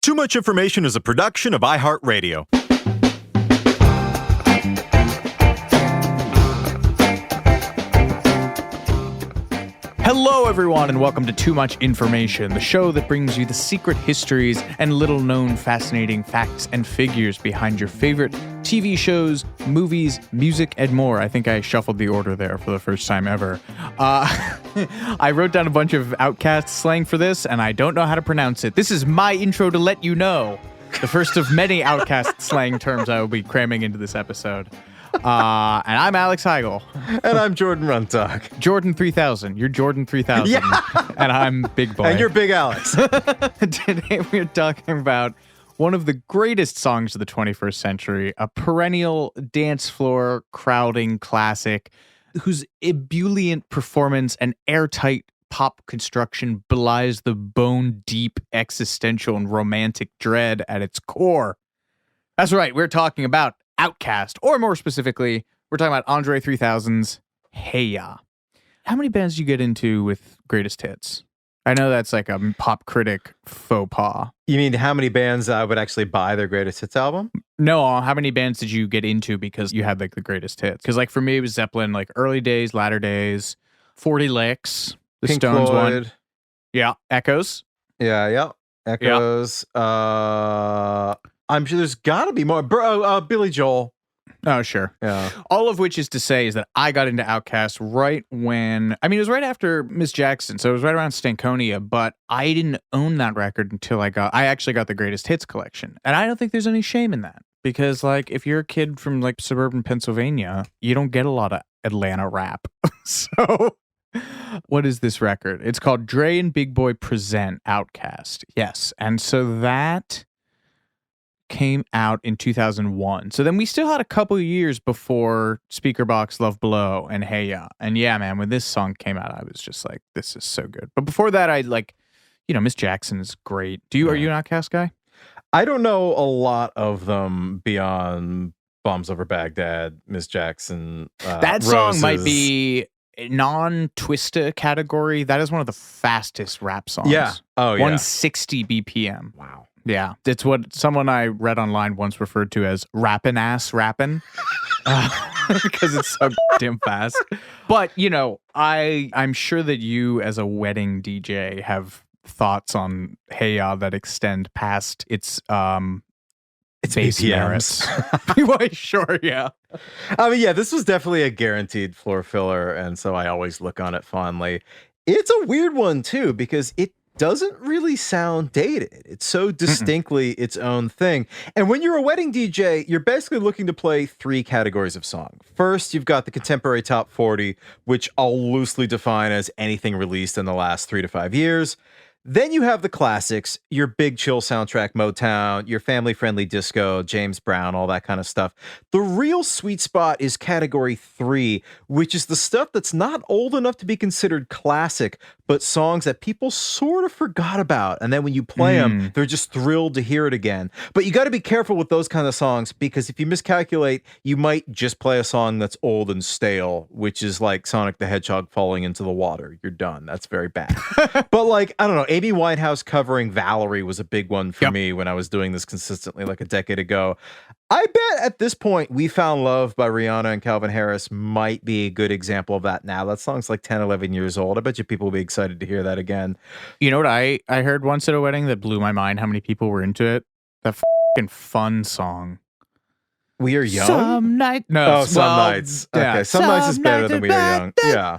Too Much Information is a production of iHeart Radio. Hello, everyone, and welcome to Too Much Information, the show that brings you the secret histories and little-known fascinating facts and figures behind your favorite TV shows, movies, music, and more. I think I shuffled the order there for the first time ever. I wrote down a bunch of Outkast slang for this, and I don't know how to pronounce it. This is my intro to let you know. The first of many Outkast slang terms I will be cramming into this episode. And I'm Alex Heigl. And I'm Jordan Runtagh. Jordan 3000. You're Jordan 3000. Yeah. And I'm Big Boy. And you're Big Alex. Today we're talking about one of the greatest songs of the 21st century, a perennial dance floor crowding classic whose ebullient performance and airtight pop construction belies the bone-deep existential and romantic dread at its core. That's right, we're talking about Outkast, or more specifically, we're talking about Andre 3000's Hey Ya. How many bands do you get into with greatest hits? I know that's like a pop critic faux pas. You mean how many bands would actually buy their greatest hits album? No, how many bands did you get into because you had like the greatest hits? Because like for me, it was Zeppelin, like early days, latter days, 40 Licks, the Pink Stones Floyd. one. Yeah, Echoes. Yeah. Echoes. I'm sure there's got to be more. Billy Joel. Oh, sure. Yeah. All of which is to say is that I got into Outkast right when, it was right after Miss Jackson, so it was right around Stankonia, but I didn't own that record until I actually got the greatest hits collection. And I don't think there's any shame in that because like if you're a kid from like suburban Pennsylvania, you don't get a lot of Atlanta rap. So what is this record? It's called Dre and Big Boy Present Outkast. Yes. And so that came out in 2001. So then we still had a couple of years before Speakerboxxx, Love Below, and Hey Ya. And yeah, man, when this song came out, I was just like, this is so good. But before that, I like, Miss Jackson is great. Are you an Outkast guy? I don't know a lot of them beyond Bombs Over Baghdad, Miss Jackson. That song might be non-Twista category. That is one of the fastest rap songs. Yeah. Oh, yeah. 160 BPM. Wow. Yeah, it's what someone I read online once referred to as rappin' ass rappin'. Because it's so damn fast. But, I'm sure that you as a wedding DJ have thoughts on Hey Ya that extend past its base merits. Well, sure, yeah. This was definitely a guaranteed floor filler, and so I always look on it fondly. It's a weird one, too, because it doesn't really sound dated. It's so distinctly its own thing. And when you're a wedding DJ, you're basically looking to play three categories of song. First, you've got the contemporary top 40, which I'll loosely define as anything released in the last 3 to 5 years. Then you have the classics, your big chill soundtrack Motown, your family-friendly disco, James Brown, all that kind of stuff. The real sweet spot is category 3, which is the stuff that's not old enough to be considered classic, but songs that people sort of forgot about. And then when you play them, they're just thrilled to hear it again. But you got to be careful with those kind of songs, because if you miscalculate, you might just play a song that's old and stale, which is like Sonic the Hedgehog falling into the water. You're done. That's very bad. But like, I don't know, Amy Winehouse covering Valerie was a big one for me when I was doing this consistently like a decade ago. I bet at this point We Found Love by Rihanna and Calvin Harris might be a good example of that now. That song's like 10, 11 years old. I bet you people will be excited to hear that again. You know what I heard once at a wedding that blew my mind how many people were into it? That fucking Fun song. We Are Young? Some night. No. Oh, Some Nights. Yeah. Okay, Some Nights is better than We Are Young. Yeah.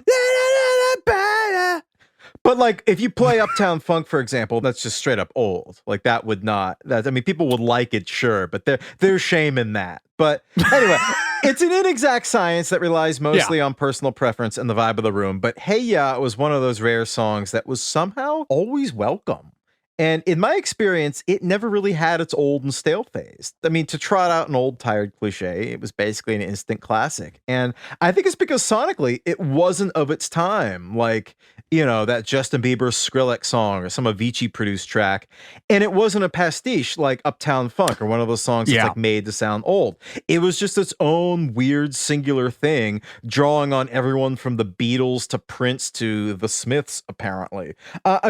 But like, if you play Uptown Funk, for example, that's just straight up old. Like that would not. People would like it, sure, but there's shame in that. But anyway, it's an inexact science that relies mostly on personal preference and the vibe of the room. But Hey Ya was one of those rare songs that was somehow always welcome. And in my experience, it never really had its old and stale phase. To trot out an old tired cliche, it was basically an instant classic. And I think it's because sonically, it wasn't of its time. Like, that Justin Bieber Skrillex song or some Avicii produced track, and it wasn't a pastiche like Uptown Funk or one of those songs that's like made to sound old. It was just its own weird singular thing, drawing on everyone from the Beatles to Prince to the Smiths, apparently.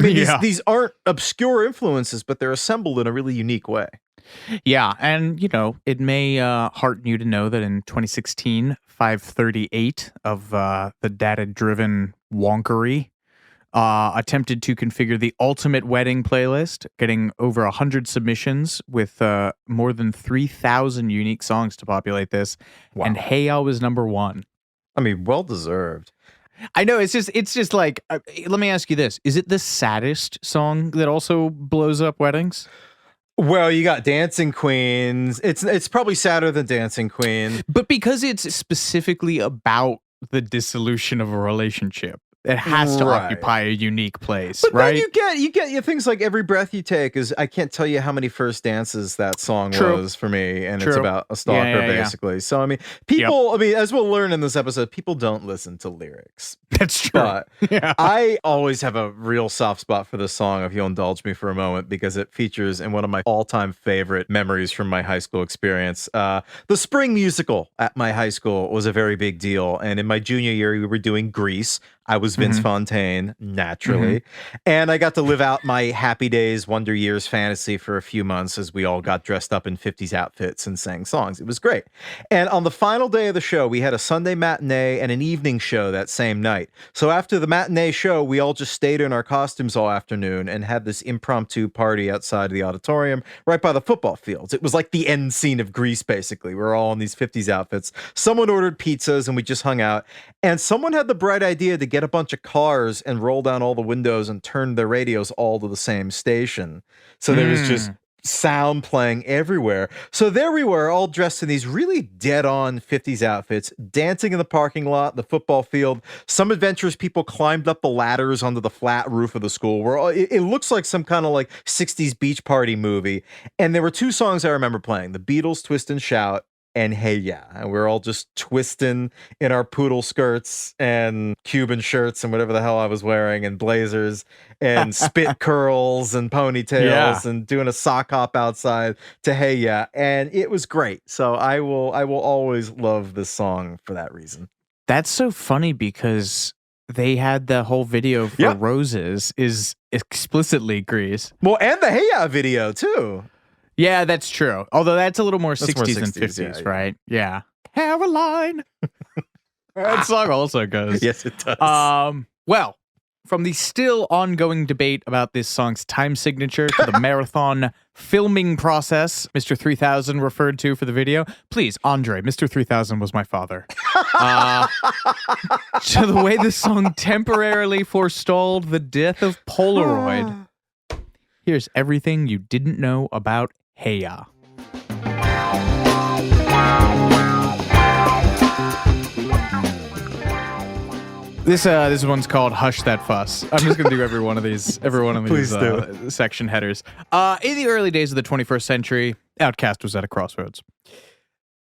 These aren't obscure influences, but they're assembled in a really unique way. Yeah, and it may hearten you to know that in 2016, 538 of the data-driven wonkery attempted to configure the ultimate wedding playlist, getting over 100 submissions with more than 3,000 unique songs to populate this. Wow. And Hey Ya was number one. I mean, well deserved. I know, it's just like, let me ask you this. Is it the saddest song that also blows up weddings? Well, you got Dancing Queens. It's probably sadder than Dancing Queen. But because it's specifically about the dissolution of a relationship, it has to occupy a unique place, but right? Then you get things like Every Breath You Take. Is I can't tell you how many first dances that song was for me, and it's about a stalker basically. Yeah. So I mean, people. I mean, as we'll learn in this episode, people don't listen to lyrics. That's true. But I always have a real soft spot for this song, if you'll indulge me for a moment, because it features in one of my all-time favorite memories from my high school experience. The spring musical at my high school was a very big deal, and in my junior year, we were doing Grease. I was Vince Fontaine, naturally. And I got to live out my Happy Days, Wonder Years fantasy for a few months as we all got dressed up in 50s outfits and sang songs. It was great. And on the final day of the show, we had a Sunday matinee and an evening show that same night. So after the matinee show, we all just stayed in our costumes all afternoon and had this impromptu party outside of the auditorium right by the football fields. It was like the end scene of Grease, basically. We were all in these 50s outfits. Someone ordered pizzas and we just hung out. And someone had the bright idea to get a bunch of cars and roll down all the windows and turn their radios all to the same station. So there was just sound playing everywhere. So there we were, all dressed in these really dead-on 50s outfits, dancing in the parking lot, the football field. Some adventurous people climbed up the ladders onto the flat roof of the school. It looks like some kind of like 60s beach party movie. And there were two songs I remember playing, the Beatles' Twist and Shout and Hey Ya. And we're all just twisting in our poodle skirts and Cuban shirts and whatever the hell I was wearing and blazers and spit curls and ponytails and doing a sock hop outside to Hey Ya. And it was great. So I will always love this song for that reason. That's so funny because they had the whole video for Roses is explicitly Grease. Well, and the Hey Ya video too. Yeah, that's true. Although that's a little more 60s than 50s, right? Yeah. Caroline. That song also goes. Yes, it does. Well, from the still ongoing debate about this song's time signature to the marathon filming process Mr. 3000 referred to for the video. Please, Andre, Mr. 3000 was my father. To the way this song temporarily forestalled the death of Polaroid. Here's everything you didn't know about Hey Ya. This one's called Hush That Fuss. I'm just gonna do every one of these section headers. In the early days of the 21st century, Outkast was at a crossroads.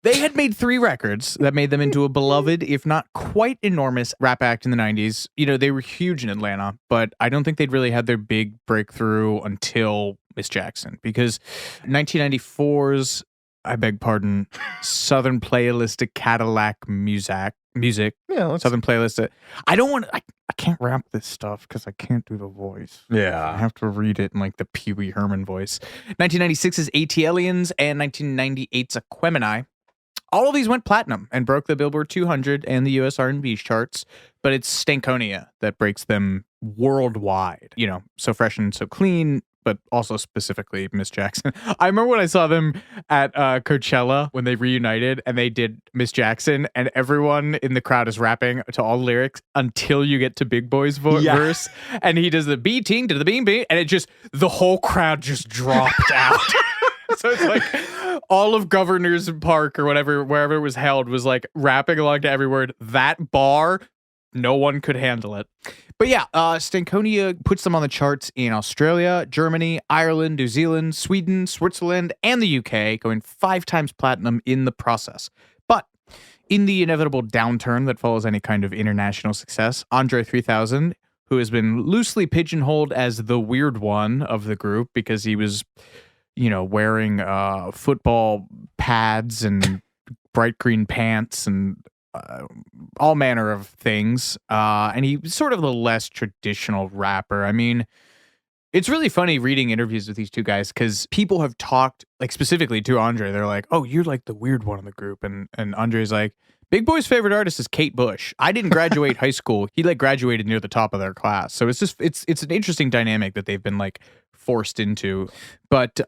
They had made 3 records that made them into a beloved, if not quite enormous, rap act in the 90s. They were huge in Atlanta, but I don't think they'd really had their big breakthrough until Miss Jackson, because 1994's, I beg pardon, Southern Playlist of Cadillac music. Yeah, Southern Playlist. I can't rap this stuff because I can't do the voice. Yeah. I have to read it in like the Pee Wee Herman voice. 1996's ATLians and 1998's Aquemini. All of these went platinum and broke the Billboard 200 and the US R&B charts, but it's Stankonia that breaks them worldwide. So Fresh and So Clean, but also specifically Miss Jackson. I remember when I saw them at Coachella when they reunited and they did Miss Jackson, and everyone in the crowd is rapping to all the lyrics until you get to Big Boy's verse, and he does the B-ting to the beam, and it just, the whole crowd just dropped out. So it's like all of Governor's Park or whatever, wherever it was held, was like rapping along to every word. That bar, no one could handle it. But yeah, Stankonia puts them on the charts in Australia, Germany, Ireland, New Zealand, Sweden, Switzerland, and the UK, going 5 times platinum in the process. But in the inevitable downturn that follows any kind of international success, Andre 3000, who has been loosely pigeonholed as the weird one of the group because he was, wearing football pads and bright green pants and all manner of things. And he was sort of the less traditional rapper. I mean, it's really funny reading interviews with these two guys because people have talked, like specifically to Andre. They're like, "Oh, you're like the weird one in the group," and Andre's like, "Big Boy's favorite artist is Kate Bush. I didn't graduate high school. He like graduated near the top of their class." So it's an interesting dynamic that they've been like forced into. But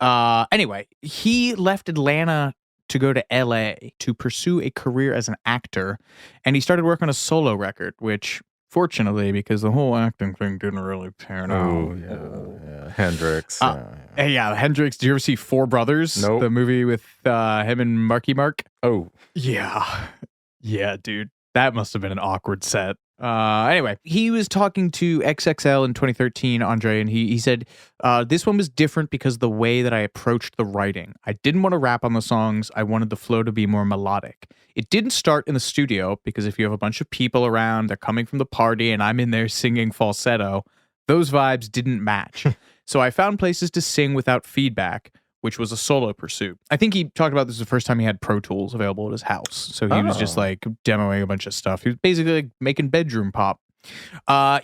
anyway, he left Atlanta to go to LA to pursue a career as an actor, and he started working on a solo record, which. Fortunately, because the whole acting thing didn't really pan out. Oh, yeah. Hendrix. Hendrix. Did you ever see Four Brothers? Nope. The movie with him and Marky Mark? Oh. Yeah. Yeah, dude. That must have been an awkward set. Anyway, he was talking to XXL in 2013, Andre, and he said, this one was different because of the way that I approached the writing. I didn't want to rap on the songs. I wanted the flow to be more melodic. It didn't start in the studio because if you have a bunch of people around, they're coming from the party, and I'm in there singing falsetto, those vibes didn't match. So I found places to sing without feedback, which was a solo pursuit. I think he talked about this the first time he had Pro Tools available at his house. So he was just like demoing a bunch of stuff. He was basically like making bedroom pop.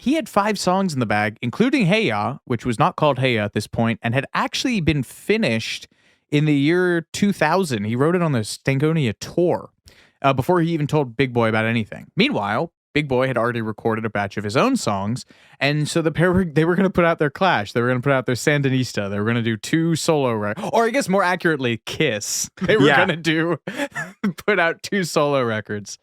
He had 5 songs in the bag, including Hey Ya, which was not called Hey Ya at this point, and had actually been finished in the year 2000. He wrote it on the Stankonia tour before he even told Big Boy about anything. Meanwhile, Big Boy had already recorded a batch of his own songs, and so they were going to put out their clash. They were going to put out their Sandinista. They were going to do 2 solo records, or I guess more accurately, Kiss. They were going to put out 2 solo records.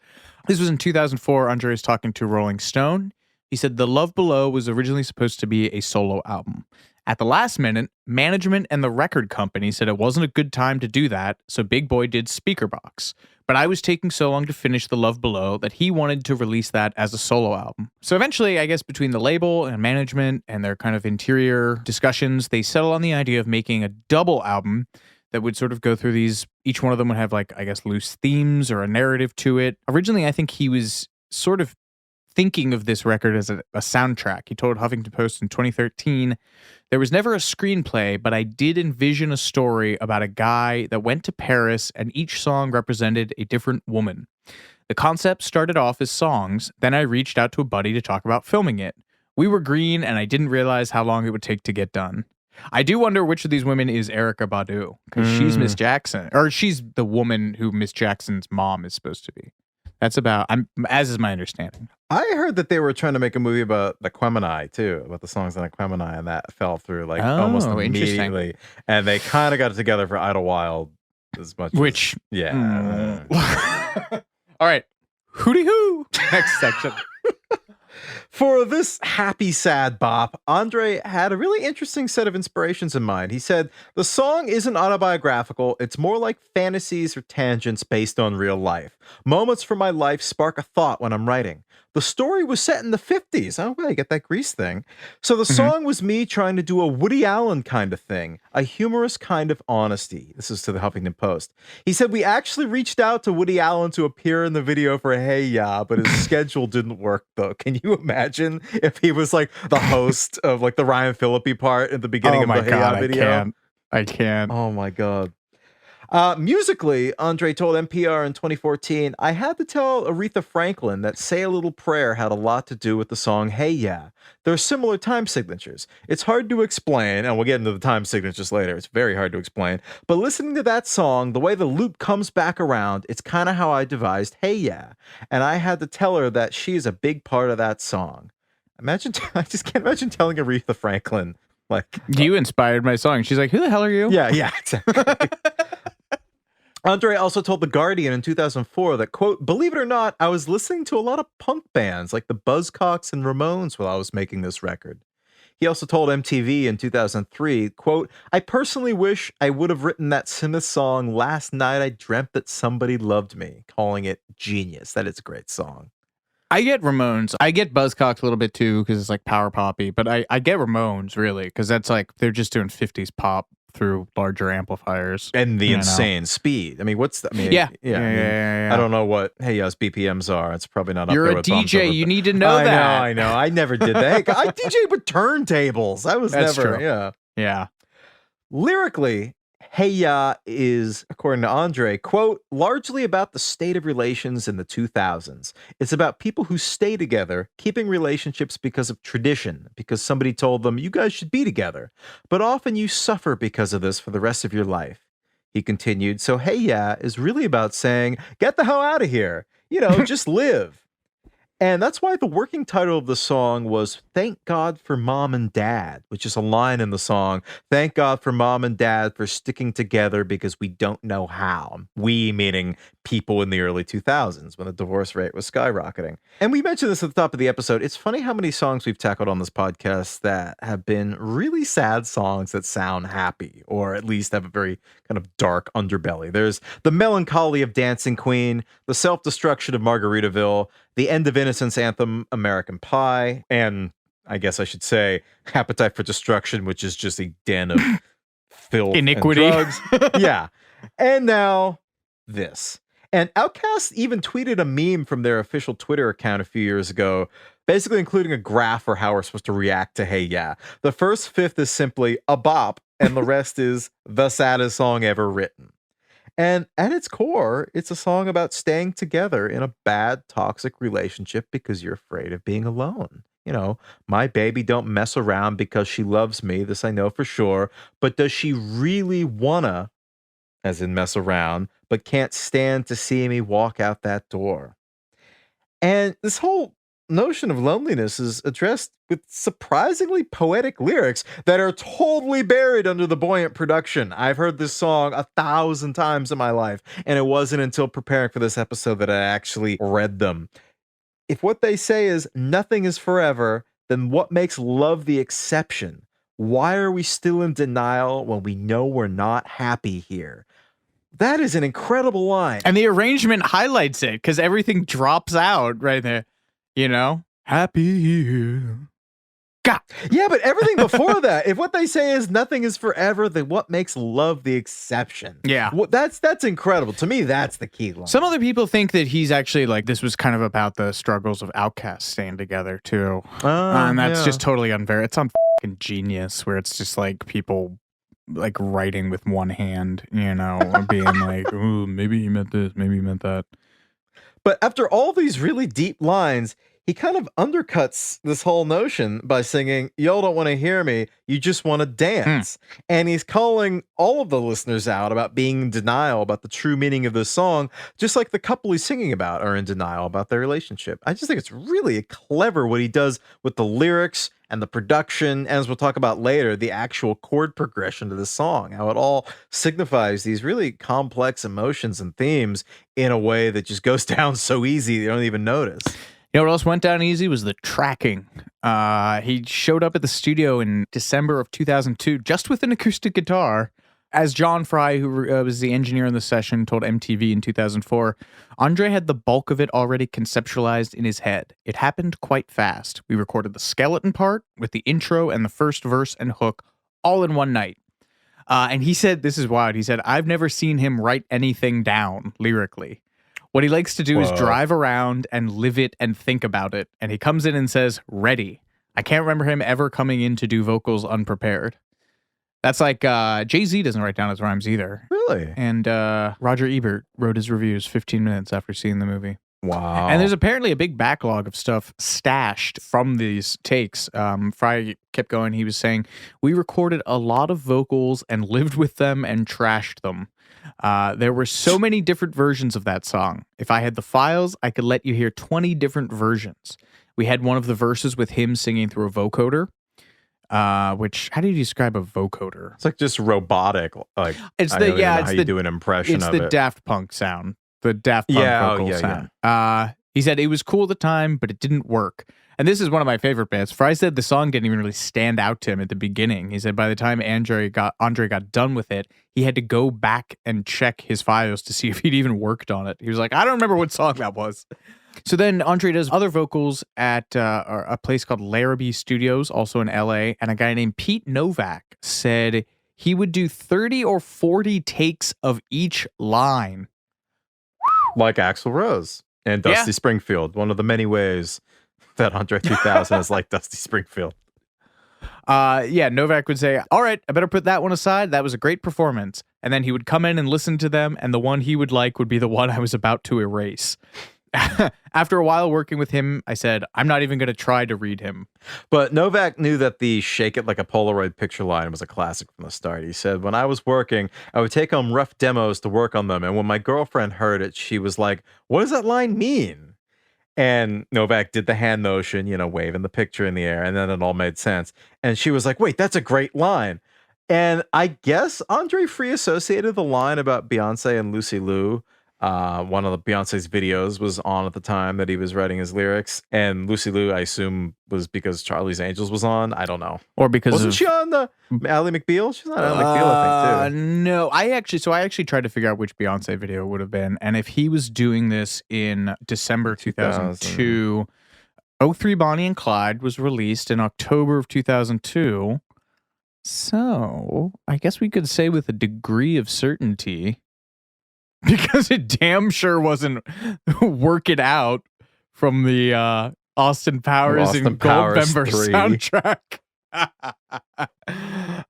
This was in 2004. Andre was talking to Rolling Stone. He said The Love Below was originally supposed to be a solo album. At the last minute, management and the record company said it wasn't a good time to do that, so Big Boy did Speakerbox. But I was taking so long to finish The Love Below that he wanted to release that as a solo album. So eventually, I guess between the label and management and their kind of interior discussions, they settled on the idea of making a double album that would sort of go through these. Each one of them would have like, I guess, loose themes or a narrative to it. Originally, I think he was sort of thinking of this record as a soundtrack. He told Huffington Post in 2013, there was never a screenplay, but I did envision a story about a guy that went to Paris and each song represented a different woman. The concept started off as songs, then I reached out to a buddy to talk about filming it. We were green and I didn't realize how long it would take to get done. I do wonder which of these women is Erykah Badu, because she's Miss Jackson, or she's the woman who Miss Jackson's mom is supposed to be. That's about, as is my understanding. I heard that they were trying to make a movie about the Aquemini too, about the songs on Aquemini, and that fell through like almost immediately. And they kind of got it together for Idlewild as much. Which, yeah. All right, hooty hoo. Next section. For this happy, sad bop, Andre had a really interesting set of inspirations in mind. He said, the song isn't autobiographical, it's more like fantasies or tangents based on real life. Moments from my life spark a thought when I'm writing. The story was set in the 50s. Oh, well, you get that Grease thing. So the song was me trying to do a Woody Allen kind of thing, a humorous kind of honesty. This is to the Huffington Post. He said, we actually reached out to Woody Allen to appear in the video for Hey Ya, but his schedule didn't work, though. Can you imagine if he was like the host of like the Ryan Phillippe part at the beginning of the Hey Ya video? I can't. Oh, my God. Musically, Andre told NPR in 2014, I had to tell Aretha Franklin that Say a Little Prayer had a lot to do with the song Hey Ya. There are similar time signatures. It's hard to explain, and we'll get into the time signatures later. It's very hard to explain. But listening to that song, the way the loop comes back around, it's kind of how I devised Hey Ya. And I had to tell her that she is a big part of that song. Imagine, I just can't imagine telling Aretha Franklin, like, you inspired my song. She's like, who the hell are you? Yeah, exactly. Andre also told The Guardian in 2004 that, quote, believe it or not, I was listening to a lot of punk bands like the Buzzcocks and Ramones while I was making this record. He also told MTV in 2003, quote, I personally wish I would have written that Smith song Last Night I Dreamt That Somebody Loved Me, calling it genius. That is a great song. I get Ramones. I get Buzzcocks a little bit too because it's like power poppy, but I get Ramones really because that's like they're just doing 50s pop through larger amplifiers. And the you know. insane speed. I mean, what's that? I mean, Yeah. I don't know what Hey Ya's BPMs are. It's probably not You're up there a with Thumbs DJ. Up, You but- need to know that. I know. I never did that. Hey, I DJ'd with turntables. I was That's never, true. Yeah. Lyrically, Hey Ya is, according to Andre, quote, largely about the state of relations in the 2000s. It's about people who stay together, keeping relationships because of tradition, because somebody told them, you guys should be together. But often you suffer because of this for the rest of your life. He continued, so Hey Ya is really about saying, get the hell out of here. Just live. And that's why the working title of the song was Thank God for Mom and Dad, which is a line in the song. Thank God for Mom and Dad for sticking together because we don't know how. We meaning people in the early 2000s when the divorce rate was skyrocketing. And we mentioned this at the top of the episode. It's funny how many songs we've tackled on this podcast that have been really sad songs that sound happy, or at least have a very kind of dark underbelly. There's the melancholy of Dancing Queen, the self-destruction of Margaritaville, the end of Innocence anthem, American Pie, and I guess I should say Appetite for Destruction, which is just a den of filth Iniquity. and drugs. Yeah. And now this. And Outkast even tweeted a meme from their official Twitter account a few years ago, basically including a graph for how we're supposed to react to Hey Ya. The first fifth is simply a bop, and the rest is the saddest song ever written. And at its core, it's a song about staying together in a bad, toxic relationship because you're afraid of being alone. My baby don't mess around because she loves me. This I know for sure. But does she really wanna, as in mess around, but can't stand to see me walk out that door? And this whole notion of loneliness is addressed with surprisingly poetic lyrics that are totally buried under the buoyant production. I've heard this song 1,000 times in my life, and it wasn't until preparing for this episode that I actually read them. If what they say is nothing is forever, then what makes love the exception? Why are we still in denial when we know we're not happy here? That is an incredible line. And the arrangement highlights it because everything drops out right there. Happy here. God. Yeah, but everything before that, if what they say is nothing is forever, then what makes love the exception? Yeah. That's incredible. To me, that's the key line. Some other people think that he's actually this was kind of about the struggles of Outkast staying together too. And that's just totally unfair. It's on fucking Genius where it's just people writing with one hand, being ooh, maybe he meant this, maybe he meant that. But after all these really deep lines, he kind of undercuts this whole notion by singing, y'all don't want to hear me, you just want to dance. And he's calling all of the listeners out about being in denial about the true meaning of this song, just like the couple he's singing about are in denial about their relationship. I just think it's really clever what he does with the lyrics and the production, and as we'll talk about later, the actual chord progression to the song, how it all signifies these really complex emotions and themes in a way that just goes down so easy you don't even notice. You know what else went down easy was the tracking. He showed up at the studio in December of 2002 just with an acoustic guitar. As John Fry, who was the engineer in the session, told MTV in 2004, Andre had the bulk of it already conceptualized in his head. It happened quite fast. We recorded the skeleton part with the intro and the first verse and hook all in one night. And he said, this is wild, he said, I've never seen him write anything down lyrically. What he likes to do is drive around and live it and think about it. And he comes in and says, ready. I can't remember him ever coming in to do vocals unprepared. That's Jay-Z doesn't write down his rhymes either. Really? And Roger Ebert wrote his reviews 15 minutes after seeing the movie. Wow. And there's apparently a big backlog of stuff stashed from these takes. Fry kept going. He was saying, we recorded a lot of vocals and lived with them and trashed them. There were so many different versions of that song. If I had the files, I could let you hear 20 different versions. We had one of the verses with him singing through a vocoder. Which, how do you describe a vocoder? It's just robotic. It's I don't even know how you do an impression of it. It's the Daft Punk sound. The Daft Punk vocal sound. He said it was cool at the time, but it didn't work. And this is one of my favorite bits. Fry said the song didn't even really stand out to him at the beginning. He said by the time Andre got done with it, he had to go back and check his files to see if he'd even worked on it. He was like, I don't remember what song that was. So then Andre does other vocals at a place called Larrabee Studios, also in LA. And a guy named Pete Novak said he would do 30 or 40 takes of each line. Like Axl Rose and Dusty Springfield. One of the many ways that Andre 3000 is like Dusty Springfield. Novak would say, all right, I better put that one aside. That was a great performance. And then he would come in and listen to them, and the one he would like would be the one I was about to erase. After a while working with him, I said, I'm not even going to try to read him. But Novak knew that the shake it like a Polaroid picture line was a classic from the start. He said, when I was working, I would take home rough demos to work on them. And when my girlfriend heard it, she was like, what does that line mean? And Novak did the hand motion, waving the picture in the air. And then it all made sense. And she was like, wait, that's a great line. And I guess Andre free associated the line about Beyonce and Lucy Liu. One of the Beyonce's videos was on at the time that he was writing his lyrics, and Lucy Liu, I assume, was because Charlie's Angels was on. I don't know, or because wasn't she on the Ally McBeal? She's on Ally McBeal, I think too. No, I actually tried to figure out which Beyonce video it would have been, and if he was doing this in December 2002, 03 Bonnie and Clyde was released in October of 2002. So I guess we could say with a degree of certainty. Because it damn sure wasn't Work It Out from the Austin Powers and Goldmember soundtrack.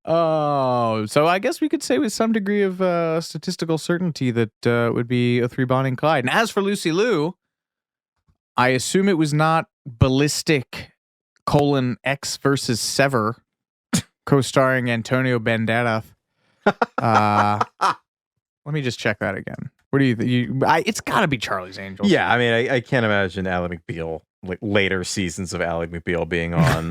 So I guess we could say with some degree of statistical certainty that it would be a 3 Bonnie and Clyde. And as for Lucy Liu, I assume it was not Ballistic: X versus Sever, co-starring Antonio Banderas. Let me just check that again. What do you think? It's got to be Charlie's Angels. Yeah, I mean, I can't imagine Ally McBeal, like later seasons of Ally McBeal being on.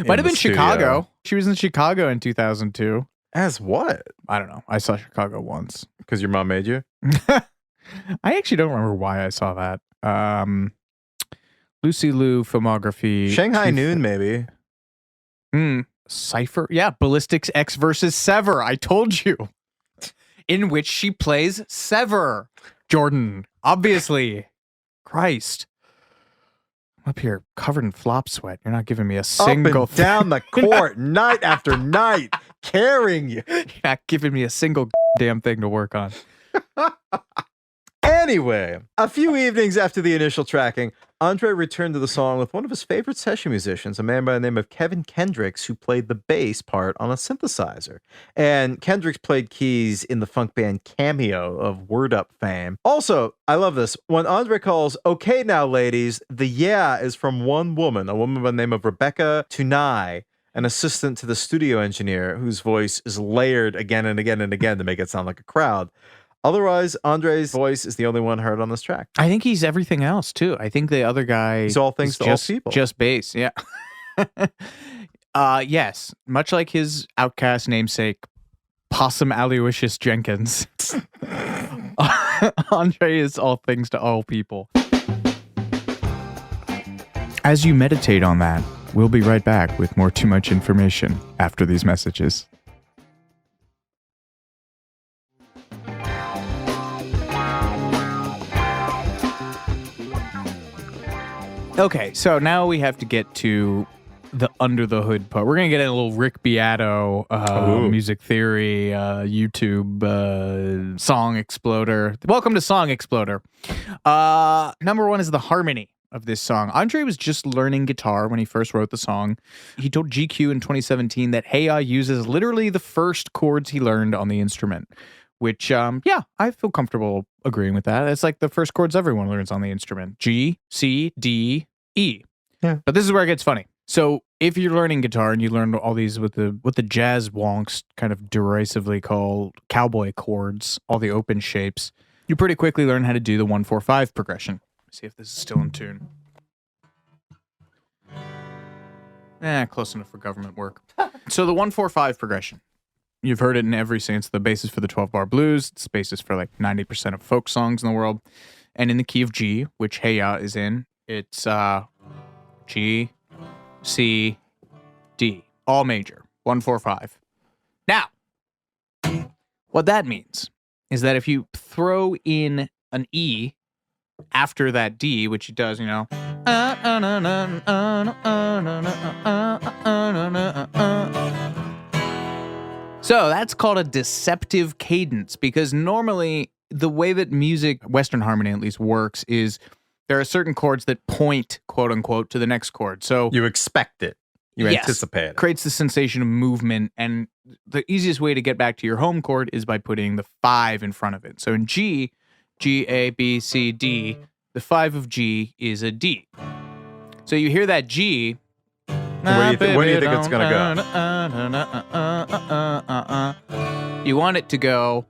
Might have been Chicago. She was in Chicago in 2002. As what? I don't know. I saw Chicago once. Because your mom made you? I actually don't remember why I saw that. Lucy Liu filmography. Shanghai Noon, maybe. Cypher. Yeah, Ballistics X versus Sever. I told you. In which she plays Sever. Jordan, obviously. Christ. I'm up here covered in flop sweat. You're not giving me a single up and down the court, night after night, carrying you. You're not giving me a single damn thing to work on. Anyway, a few evenings after the initial tracking, Andre returned to the song with one of his favorite session musicians, a man by the name of Kevin Kendricks, who played the bass part on a synthesizer. And Kendricks played keys in the funk band Cameo of Word Up fame. Also, I love this. When Andre calls, okay now, ladies, the yeah is from one woman, a woman by the name of Rebecca Tunai, an assistant to the studio engineer, whose voice is layered again and again and again to make it sound like a crowd. Otherwise, Andre's voice is the only one heard on this track. I think he's everything else, too. I think the other guy... He's all things to all people. Just bass, yeah. Yes, much like his Outkast namesake, Possum Aloysius Jenkins. Andre is all things to all people. As you meditate on that, we'll be right back with more Too Much Information after these messages. Okay, so now we have to get to the under the hood part. We're going to get in a little Rick Beato music theory, YouTube song exploder. Welcome to Song Exploder. Number one is the harmony of this song. Andre was just learning guitar when he first wrote the song. He told GQ in 2017 that Heigl uses literally the first chords he learned on the instrument. Which, I feel comfortable agreeing with that. It's like the first chords everyone learns on the instrument. G, C, D, E. Yeah. But this is where it gets funny. So if you're learning guitar and you learn all these what the jazz wonks kind of derisively call cowboy chords, all the open shapes, you pretty quickly learn how to do the 1-4-5 progression. See if this is still in tune. Close enough for government work. So the 1-4-5 progression. You've heard it in every sense. The basis for the 12-bar blues. It's the basis for like 90% of folk songs in the world. And in the key of G, which Heya is in, it's G, C, D. All major. 1-4-5. Now, what that means is that if you throw in an E after that D, which it does, So that's called a deceptive cadence, because normally the way that music, Western harmony at least, works is there are certain chords that point, quote unquote, to the next chord. So You expect it. You Yes. anticipate it. Creates the sensation of movement, and the easiest way to get back to your home chord is by putting the 5 in front of it. So in G, A, B, C, D, the 5 of G is a D. So you hear that G. Where do you think it's gonna go? You want it to go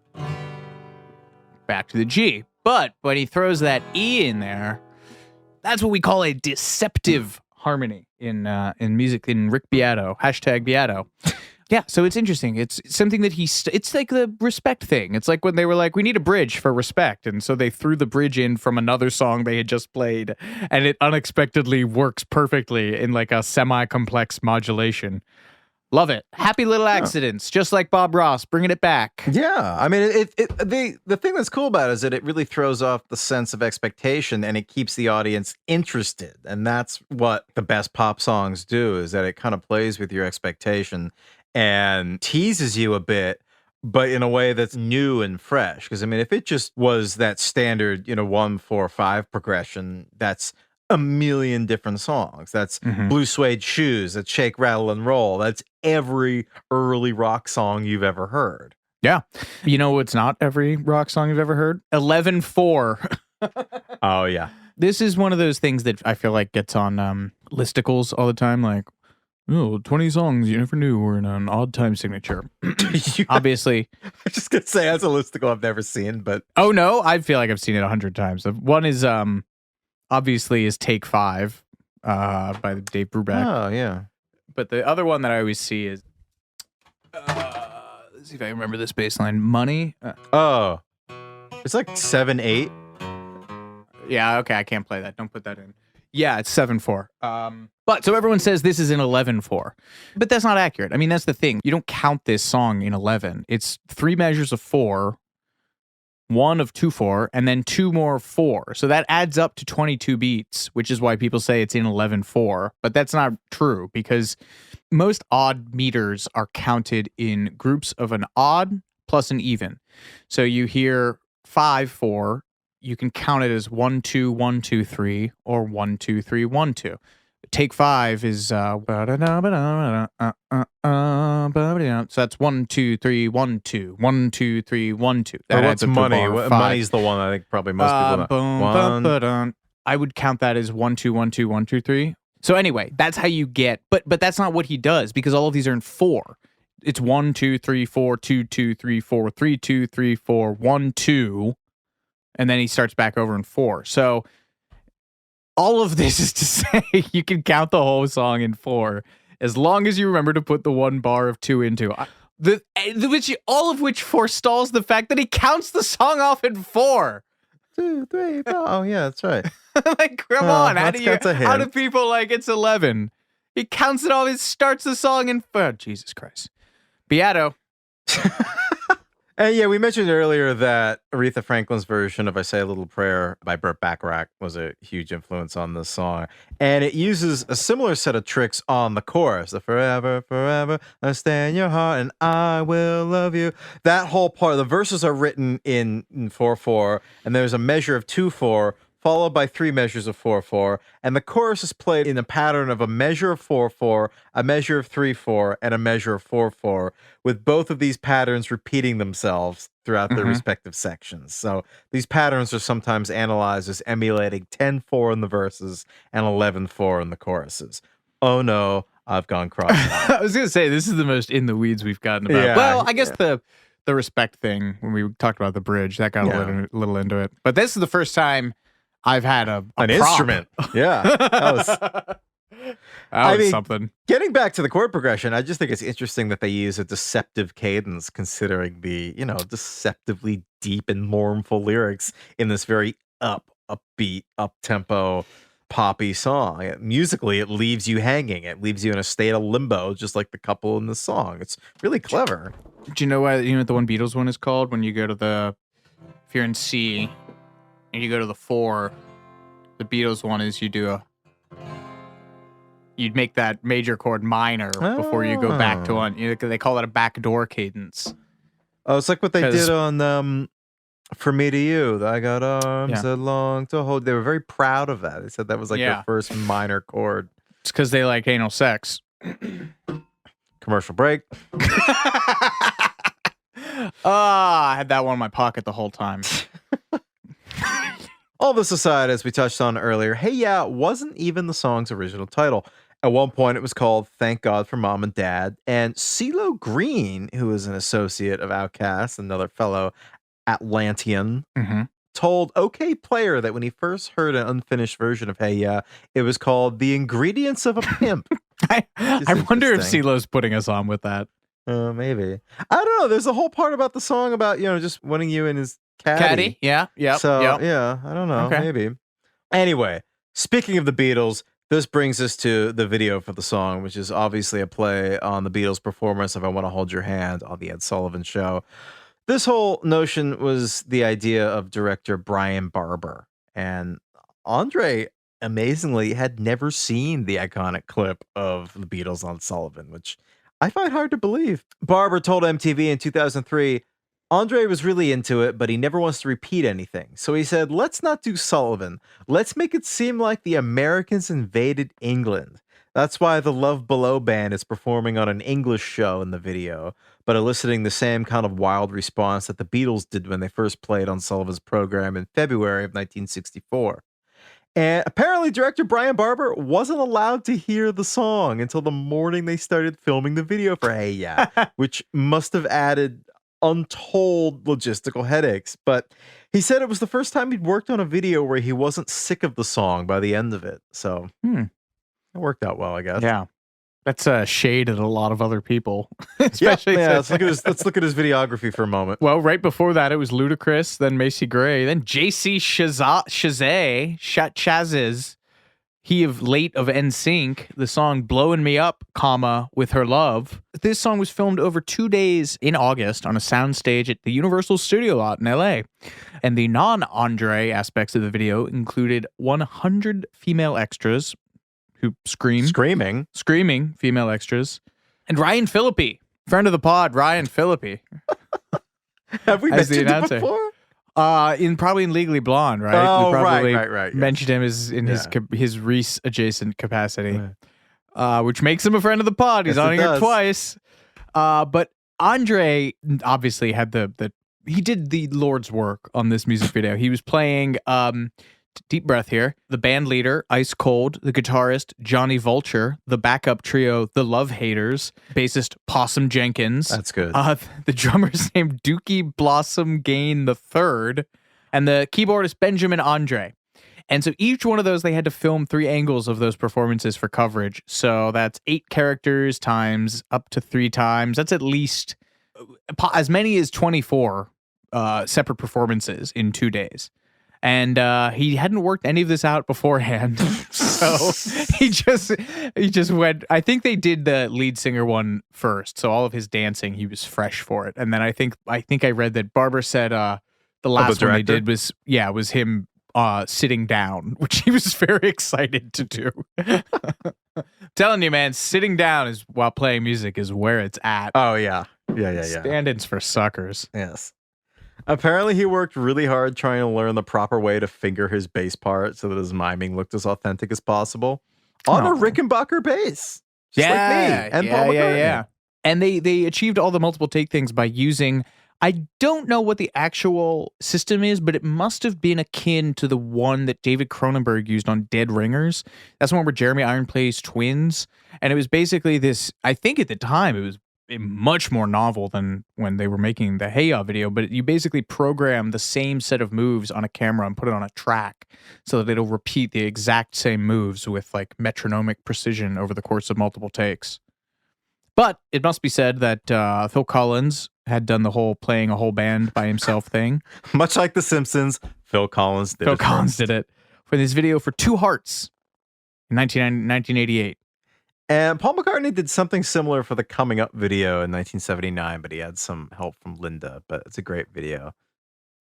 back to the G. But when he throws that E in there, that's what we call a deceptive harmony in music, in Rick Beato, #Beato. Yeah, so it's interesting. It's something that it's like the respect thing. It's like when they were like, we need a bridge for respect. And so they threw the bridge in from another song they had just played, and it unexpectedly works perfectly in like a semi-complex modulation. Love it. Happy little accidents, just like Bob Ross, bringing it back. Yeah, I mean, the thing that's cool about it is that it really throws off the sense of expectation, and it keeps the audience interested. And that's what the best pop songs do, is that it kind of plays with your expectation and teases you a bit, but in a way that's new and fresh. Because I mean, if it just was that standard, 1-4-5 progression, that's a million different songs. That's Blue Suede Shoes, that's Shake, Rattle, and Roll. That's every early rock song you've ever heard. Yeah. You know what's not every rock song you've ever heard? 11-4. Oh, yeah. This is one of those things that I feel like gets on listicles all the time, like, 20 songs you never knew were in an odd time signature. Obviously. I'm just going to say, that's a listicle I've never seen, but... Oh, no? I feel like I've seen it 100 times. One is... obviously is Take 5 by Dave Brubeck. Oh, yeah. But the other one that I always see is, let's see if I remember this bass line. Money. It's like 7-8. Yeah, okay, I can't play that. Don't put that in. Yeah, it's 7-4. But so everyone says this is an 11-4. But that's not accurate. I mean, that's the thing. You don't count this song in 11. It's 3 measures of 4. 1 of 2-4, and then 2 more 4. So that adds up to 22 beats, which is why people say it's in 11-4. But that's not true, because most odd meters are counted in groups of an odd plus an even. So you hear 5-4, you can count it as 1-2-1-2-3 or 1-2-3-1-2. Take 5 is so that's 1-2-3-1-2, 1-2-3-1-2. That adds up to Money? bar 5. Money's the one I think probably most people know. I would count that as 1-2-1-2-1-2-3. So anyway, that's how you get, but that's not what he does, because all of these are in 4. It's 1-2-3-4, 2-2-3-4, 3-2-3-4, 1-2, and then he starts back over in 4. So all of this is to say you can count the whole song in 4 as long as you remember to put the 1 bar of 2 into all of which forestalls the fact that he counts the song off in 4. 2, 3, 4. Oh, yeah, that's right. Like, come on. How do people like it's 11? He counts it all. He starts the song in 4. Jesus Christ. Beato. And yeah, we mentioned earlier that Aretha Franklin's version of I Say a Little Prayer by Burt Bacharach was a huge influence on this song. And it uses a similar set of tricks on the chorus. The forever, forever, I stay in your heart and I will love you. That whole part, the verses are written in 4-4, and there's a measure of 2-4, followed by 3 measures of 4-4, and the chorus is played in a pattern of a measure of 4-4, a measure of 3-4, and a measure of 4-4, with both of these patterns repeating themselves throughout their respective sections. So these patterns are sometimes analyzed as emulating 10-4 in the verses and 11-4 in the choruses. Oh no, I've gone cross. I was going to say, this is the most in the weeds we've gotten about. Yeah, well, I guess the respect thing, when we talked about the bridge, that got a little into it. But this is the first time I've had an prop. Instrument. Yeah. That was something. Getting back to the chord progression, I just think it's interesting that they use a deceptive cadence, considering the, deceptively deep and mournful lyrics in this very upbeat, up-tempo, poppy song. Musically, it leaves you hanging. It leaves you in a state of limbo, just like the couple in the song. It's really clever. Do you know what the one Beatles one is called? When you go to if you're in C, and you go to the 4, the Beatles one is you do you'd make that major chord minor before you go back to one. They call it a backdoor cadence. Oh, it's like what they did on For Me to You. I got arms that long to hold. They were very proud of that. They said that was like their first minor chord. It's because they like anal sex. Commercial break. I had that one in my pocket the whole time. All this aside, as we touched on earlier, Hey Ya wasn't even the song's original title. At one point, it was called Thank God for Mom and Dad. And CeeLo Green, who is an associate of Outkast, another fellow Atlantean, told OK Player that when he first heard an unfinished version of Hey Ya, it was called The Ingredients of a Pimp. I wonder if CeeLo's putting us on with that. Maybe. I don't know. There's a whole part about the song about, just wanting you in his caddy. Yeah. So, yeah, I don't know. Okay. Maybe. Anyway, speaking of the Beatles, this brings us to the video for the song, which is obviously a play on the Beatles' performance of I Want to Hold Your Hand on the Ed Sullivan Show. This whole notion was the idea of director Brian Barber. And Andre, amazingly, had never seen the iconic clip of the Beatles on Sullivan, which I find hard to believe. Barber told MTV in 2003, Andre was really into it, but he never wants to repeat anything. So he said, let's not do Sullivan. Let's make it seem like the Americans invaded England. That's why the Love Below band is performing on an English show in the video, but eliciting the same kind of wild response that the Beatles did when they first played on Sullivan's program in February of 1964. And apparently director Brian Barber wasn't allowed to hear the song until the morning they started filming the video for Hey Ya, which must have added untold logistical headaches. But he said it was the first time he'd worked on a video where he wasn't sick of the song by the end of it. So it worked out well, I guess. Yeah. That's a shade at a lot of other people. Especially let's look at his videography for a moment. Well, right before that, it was Ludacris, then Macy Gray, then JC Chazes, he of late of NSYNC, the song Blowin' Me Up, with Her Love. This song was filmed over 2 days in August on a soundstage at the Universal Studio Lot in LA. And the non-Andre aspects of the video included 100 female extras who screaming female extras, and Ryan Phillippe, friend of the pod, Ryan Phillippe. Have we mentioned him before? Probably in Legally Blonde, right? Oh, we probably right. mentioned him in his Reese adjacent capacity, which makes him a friend of the pod. He's on here twice. But Andre obviously had he did the Lord's work on this music video. He was playing deep breath here. The band leader, Ice Cold, the guitarist, Johnny Vulture, the backup trio, the Love Haters, bassist, Possum Jenkins. That's good. The drummer's named Dookie Blossom Gain III, and the keyboardist, Benjamin Andre. And so each one of those, they had to film 3 angles of those performances for coverage. So that's 8 characters times up to 3 times. That's at least as many as 24 separate performances in 2 days. And he hadn't worked any of this out beforehand, so he just went. I think they did the lead singer one first, so all of his dancing, he was fresh for it. And then I think I read that Barber said the last one they did was him sitting down, which he was very excited to do. Telling you, man, sitting down is while playing music is where it's at. Oh yeah. Stand-ins for suckers. Yes. Apparently, he worked really hard trying to learn the proper way to finger his bass part so that his miming looked as authentic as possible on a Rickenbacker bass. Just like me and Paul McCartney. Yeah. And they achieved all the multiple take things by using, I don't know what the actual system is, but it must have been akin to the one that David Cronenberg used on Dead Ringers. That's the one where Jeremy Iron plays twins. And it was basically this, I think at the time, it was much more novel than when they were making the Hey Ya video, but you basically program the same set of moves on a camera and put it on a track so that it'll repeat the exact same moves with like metronomic precision over the course of multiple takes. But it must be said that Phil Collins had done the whole playing a whole band by himself thing. Much like The Simpsons, Phil Collins did it for this video for Two Hearts in 1988. And Paul McCartney did something similar for the Coming Up video in 1979, but he had some help from Linda. But it's a great video.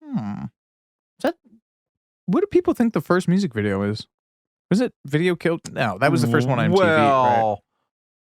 What do people think the first music video is? Was it Video Killed? No, that was the first one on MTV. Well,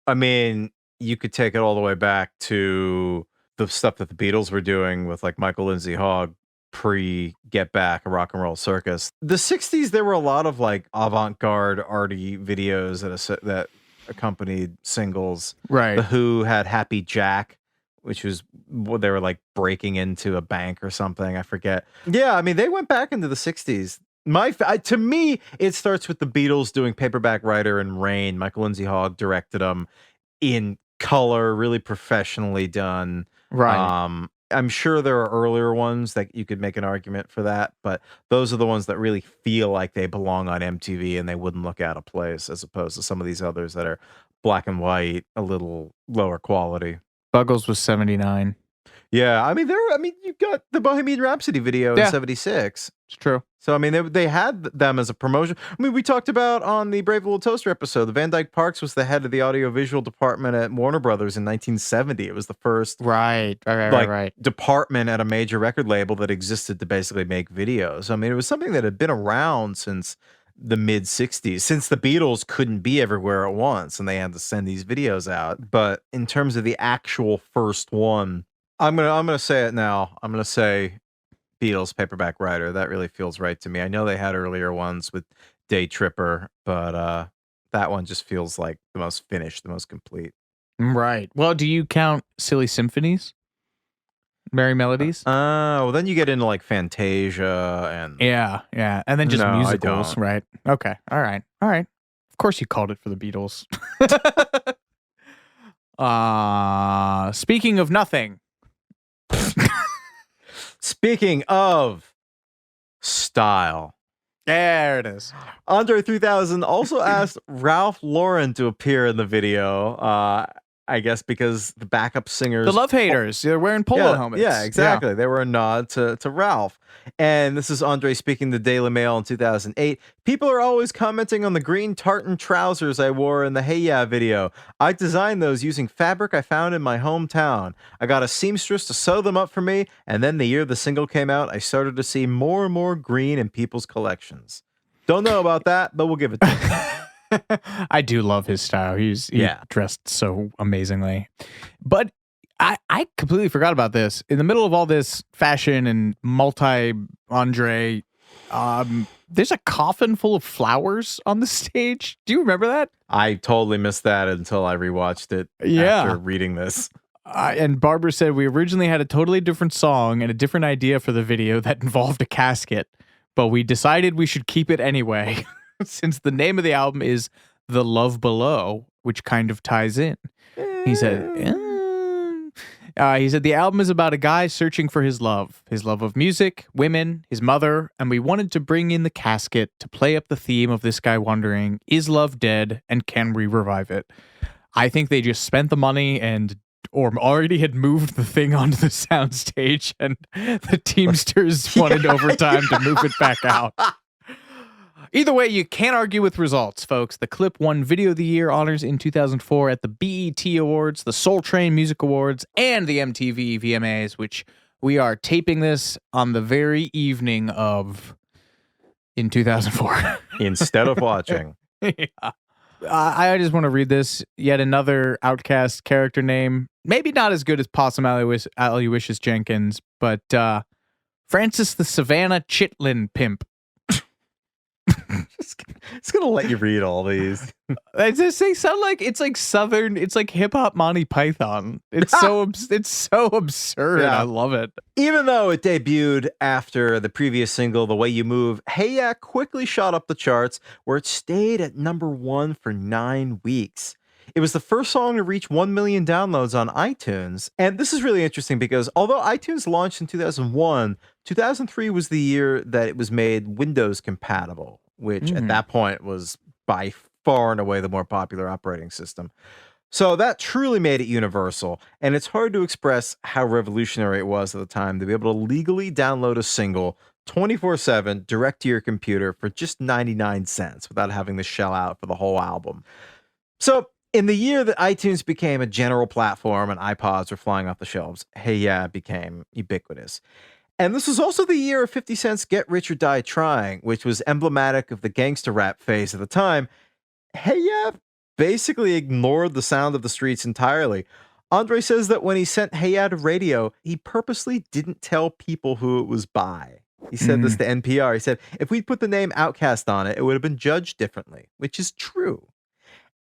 Right? I mean, you could take it all the way back to the stuff that the Beatles were doing with like Michael Lindsay Hogg pre Get Back, a Rock and Roll Circus. The 60s, there were a lot of like avant-garde arty videos that accompanied singles. Right. The Who had Happy Jack, which was what they were like breaking into a bank or something. I forget. Yeah, I mean, they went back into the 60s. To me, it starts with the Beatles doing Paperback Writer and Rain. Michael Lindsay Hogg directed them in color, really professionally done. Right. I'm sure there are earlier ones that you could make an argument for that, but those are the ones that really feel like they belong on MTV and they wouldn't look out of place as opposed to some of these others that are black and white, a little lower quality. Buggles was 79. Yeah, I mean, you got the Bohemian Rhapsody video in 76. It's true. So, I mean, they had them as a promotion. I mean, we talked about on the Brave Little Toaster episode, the Van Dyke Parks was the head of the audiovisual department at Warner Brothers in 1970. It was the first Right. department at a major record label that existed to basically make videos. I mean, it was something that had been around since the mid 60s, since the Beatles couldn't be everywhere at once and they had to send these videos out. But in terms of the actual first one, I'm gonna say it now. I'm gonna say Beatles Paperback Writer. That really feels right to me. I know they had earlier ones with Day Tripper, but that one just feels like the most finished, the most complete. Right. Well, do you count Silly Symphonies? Merry Melodies? Well, then you get into like Fantasia and Yeah. And then just No, I musicals, don't. right? Okay. All right. Of course you called it for the Beatles. Speaking of nothing. Speaking of style, There it is. Andre 3000 also asked Ralph Lauren to appear in the video. I guess because the backup singers, The Love Haters. They're wearing polo helmets. Yeah, exactly. They were a nod to Ralph. And this is Andre speaking to Daily Mail in 2008. People are always commenting on the green tartan trousers I wore in the Hey Ya video. I designed those using fabric I found in my hometown. I got a seamstress to sew them up for me, and then the year the single came out, I started to see more and more green in people's collections. Don't know about that, but we'll give it to him. I do love his style. He dressed so amazingly. But I completely forgot about this. In the middle of all this fashion and multi-Andre, there's a coffin full of flowers on the stage. Do you remember that? I totally missed that until I rewatched it after reading this. And Barbara said, we originally had a totally different song and a different idea for the video that involved a casket, but we decided we should keep it anyway, since the name of the album is The Love Below, which kind of ties in. He said, the album is about a guy searching for his love of music, women, his mother, and we wanted to bring in the casket to play up the theme of this guy wondering, is love dead and can we revive it? I think they just spent the money or already had moved the thing onto the soundstage and the Teamsters wanted overtime to move it back out. Either way, you can't argue with results, folks. The clip won Video of the Year honors in 2004 at the BET Awards, the Soul Train Music Awards, and the MTV VMAs, which we are taping this on the very evening of in 2004. Instead of watching. Yeah. I just want to read this. Yet another Outkast character name. Maybe not as good as Possum Aloysius Jenkins, but Francis the Savannah Chitlin Pimp. It's gonna let you read all these. They sound like it's like Southern. It's like hip hop Monty Python. It's so absurd. Yeah. I love it. Even though it debuted after the previous single, "The Way You Move," Hey Ya quickly shot up the charts, where it stayed at number 1 for 9 weeks. It was the first song to reach 1 million downloads on iTunes. And this is really interesting because although iTunes launched in 2001, 2003 was the year that it was made Windows compatible, which at that point was by far and away the more popular operating system. So that truly made it universal. And it's hard to express how revolutionary it was at the time to be able to legally download a single 24/7 direct to your computer for just 99 cents without having to shell out for the whole album. So in the year that iTunes became a general platform and iPods were flying off the shelves, Hey Ya became ubiquitous. And this was also the year of 50 Cent's Get Rich or Die Trying, which was emblematic of the gangster rap phase at the time. Hey Ya basically ignored the sound of the streets entirely. Andre says that when he sent Hey Ya to radio, he purposely didn't tell people who it was by. He said this to NPR. He said, if we'd put the name Outkast on it, it would have been judged differently, which is true.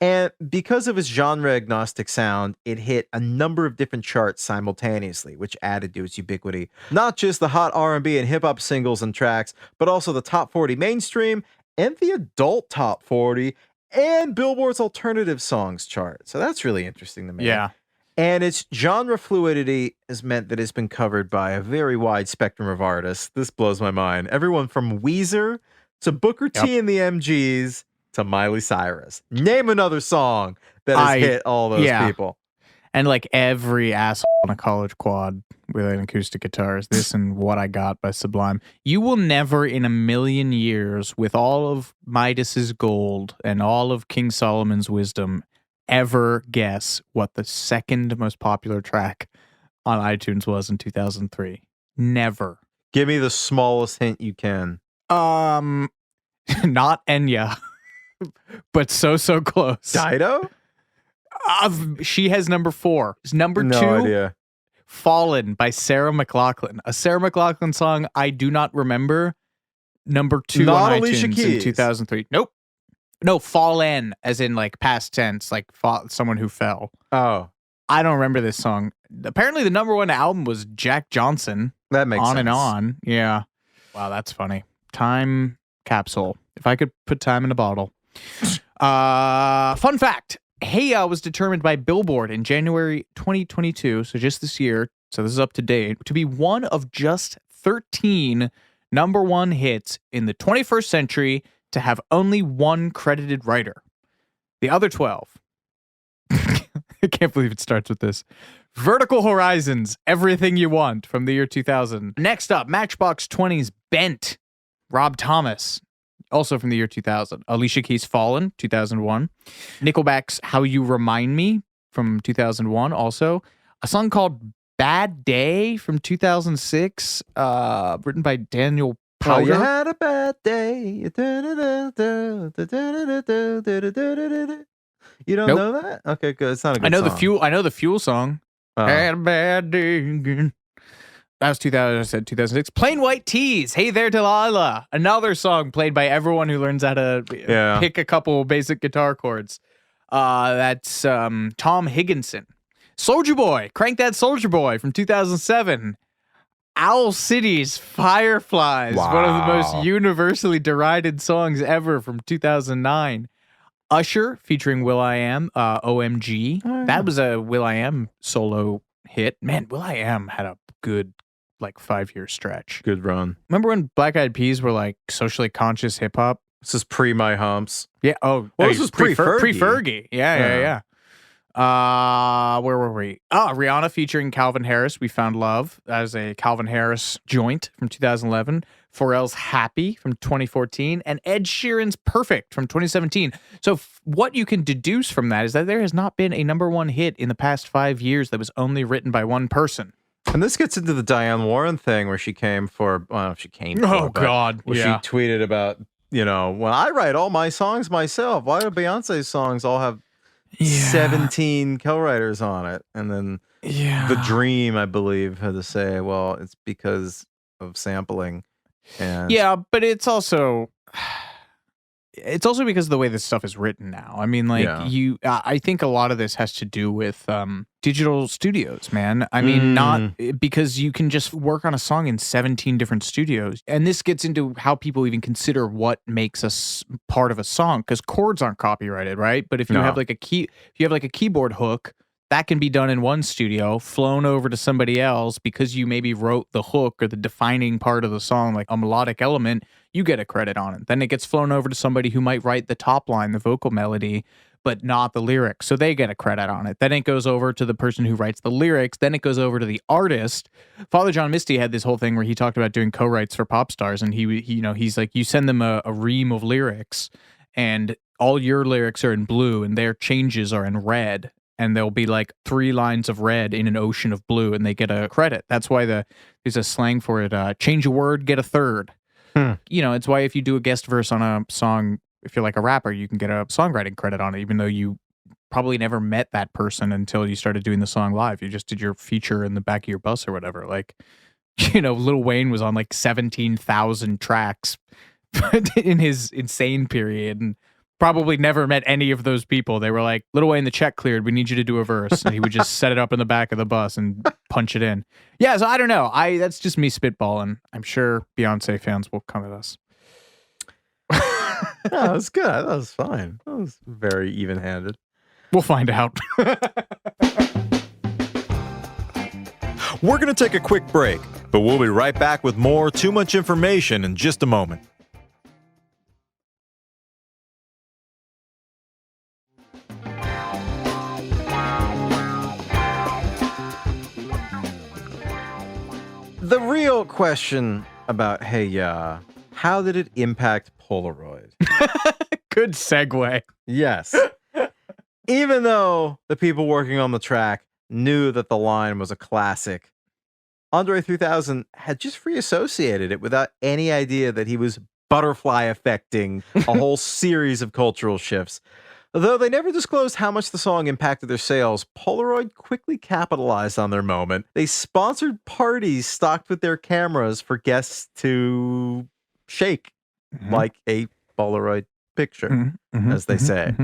And because of its genre-agnostic sound, it hit a number of different charts simultaneously, which added to its ubiquity. Not just the hot R&B and hip-hop singles and tracks, but also the top 40 mainstream and the adult top 40 and Billboard's alternative songs chart. So that's really interesting to me. Yeah. And its genre fluidity has meant that it's been covered by a very wide spectrum of artists. This blows my mind. Everyone from Weezer to Booker T and the MGs to Miley Cyrus. Name another song that has hit all those people. And like every asshole on a college quad with an acoustic guitar is this and What I Got by Sublime. You will never in a million years, with all of Midas's gold and all of King Solomon's wisdom, ever guess what the second most popular track on iTunes was in 2003. Never. Give me the smallest hint you can. Not Enya. But so close. Dido? She has number 4. Number 2, no idea. Fallen by Sarah McLachlan. A Sarah McLachlan song I do not remember. Number 2 not on Alicia iTunes Keys. in 2003. Nope. No, fallen, as in like past tense, like someone who fell. Oh. I don't remember this song. Apparently the number 1 album was Jack Johnson. That makes sense. On and on. Yeah. Wow, that's funny. Time capsule. If I could put time in a bottle. Fun fact. Hey Ya was determined by Billboard in January 2022, so just this year, so this is up to date, to be one of just 13 number 1 hits in the 21st century to have only one credited writer. The other 12. I can't believe it starts with this. Vertical Horizons, Everything You Want from the year 2000. Next up, Matchbox 20's Bent, Rob Thomas. Also from the year 2000. Alicia Keys' Fallen, 2001. Nickelback's How You Remind Me from 2001 also. A song called Bad Day from 2006, written by Daniel Powder. Oh, you had a bad day. You don't know that? Okay, good. It's not a good song. I know the Fuel song. Had a bad day again. That was 2006. Plain White Tees, Hey There Delilah. Another song played by everyone who learns how to pick a couple basic guitar chords. That's Tom Higginson. Soulja Boy, Crank That Soulja Boy from 2007. Owl City's Fireflies, one of the most universally derided songs ever from 2009. Usher featuring Will.i.am, OMG. Oh, yeah. That was a Will.i.am solo hit. Man, Will.i.am had a good 5-year stretch. Good run. Remember when Black Eyed Peas were like socially conscious hip hop? This is pre My Humps. Yeah. Oh, this was pre-Fergie. Pre-Fergie. Yeah. Where were we? Rihanna featuring Calvin Harris. We Found Love as a Calvin Harris joint from 2011. Pharrell's Happy from 2014 and Ed Sheeran's Perfect from 2017. So what you can deduce from that is that there has not been a number 1 hit in the past 5 years that was only written by one person. And this gets into the Diane Warren thing where she came for. Well, she God. Where she tweeted about, when I write all my songs myself, why do Beyonce's songs all have 17 co-writers on it? And then The Dream, I believe, had to say, well, it's because of sampling. And but it's also because of the way this stuff is written now. I mean, I think a lot of this has to do with digital studios, man. I mean, not because you can just work on a song in 17 different studios. And this gets into how people even consider what makes us part of a song, because chords aren't copyrighted, right? But if you have like a keyboard hook, that can be done in one studio, flown over to somebody else because you maybe wrote the hook or the defining part of the song, like a melodic element, you get a credit on it. Then it gets flown over to somebody who might write the top line, the vocal melody, but not the lyrics. So they get a credit on it. Then it goes over to the person who writes the lyrics. Then it goes over to the artist. Father John Misty had this whole thing where he talked about doing co-writes for pop stars. And he's like, you send them a ream of lyrics and all your lyrics are in blue and their changes are in red. and there'll be like 3 lines of red in an ocean of blue, and they get a credit. That's why there's a slang for it. Change a word, get a third. It's why if you do a guest verse on a song, if you're like a rapper, you can get a songwriting credit on it, even though you probably never met that person until you started doing the song live. You just did your feature in the back of your bus or whatever. Like, Lil Wayne was on like 17,000 tracks in his insane period and probably never met any of those people. They were like, Lil Wayne, the check cleared. We need you to do a verse. And he would just set it up in the back of the bus and punch it in. Yeah, so I don't know. That's just me spitballing. I'm sure Beyonce fans will come at us. No, that was good. That was fine. That was very even-handed. We'll find out. We're going to take a quick break, but we'll be right back with more Too Much Information in just a moment. The real question about Hey Ya, how did it impact Polaroid? Good segue. Yes. Even though the people working on the track knew that the line was a classic, Andre 3000 had just free associated it without any idea that he was butterfly affecting a whole series of cultural shifts. Though they never disclosed how much the song impacted their sales, Polaroid quickly capitalized on their moment. They sponsored parties stocked with their cameras for guests to shake like a Polaroid picture, as they say.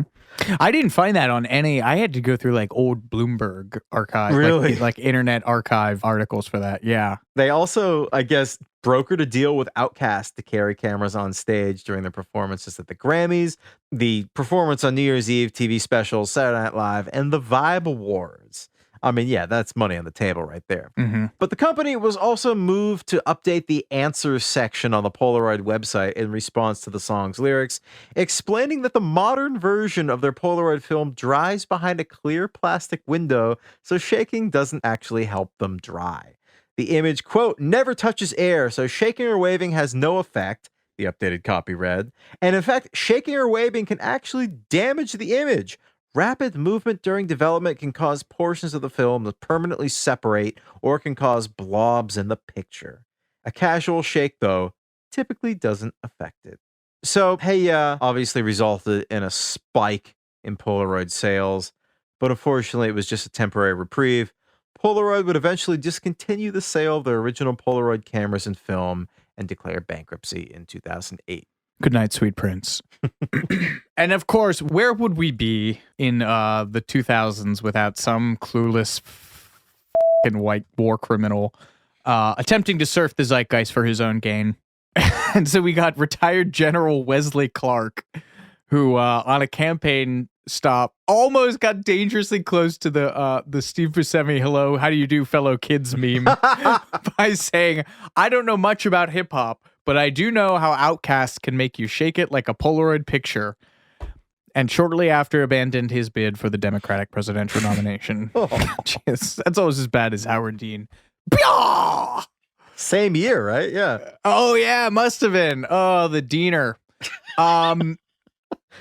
I didn't find that on any. I had to go through like old Bloomberg archive, Really? like Internet Archive articles for that. Yeah. They also, I guess, brokered a deal with Outkast to carry cameras on stage during their performances at the Grammys, the performance on New Year's Eve TV specials, Saturday Night Live, and the Vibe Awards. I mean, yeah, that's money on the table right there. But the company was also moved to update the answers section on the Polaroid website in response to the song's lyrics, explaining that the modern version of their Polaroid film dries behind a clear plastic window, so shaking doesn't actually help them dry. The image, quote, never touches air, so shaking or waving has no effect, the updated copy read. And in fact, shaking or waving can actually damage the image. Rapid movement during development can cause portions of the film to permanently separate or can cause blobs in the picture. A casual shake, though, typically doesn't affect it. So, Hey Ya obviously resulted in a spike in Polaroid sales, but unfortunately it was just a temporary reprieve. Polaroid would eventually discontinue the sale of their original Polaroid cameras and film and declare bankruptcy in 2008. Good night, sweet prince. And of course, where would we be in the 2000s without some clueless fucking white war criminal attempting to surf the zeitgeist for his own gain? And so we got retired General Wesley Clark, who on a campaign stop almost got dangerously close to the Steve Buscemi "Hello, how do you do, fellow kids" meme by saying, "I don't know much about hip hop, but I do know how Outkast can make you shake it like a Polaroid picture." And shortly after abandoned his bid for the Democratic presidential nomination. Jeez, that's almost as bad as Howard Dean. Pyah! Same year, right? Yeah. Oh yeah, must have been. Oh, the Deaner.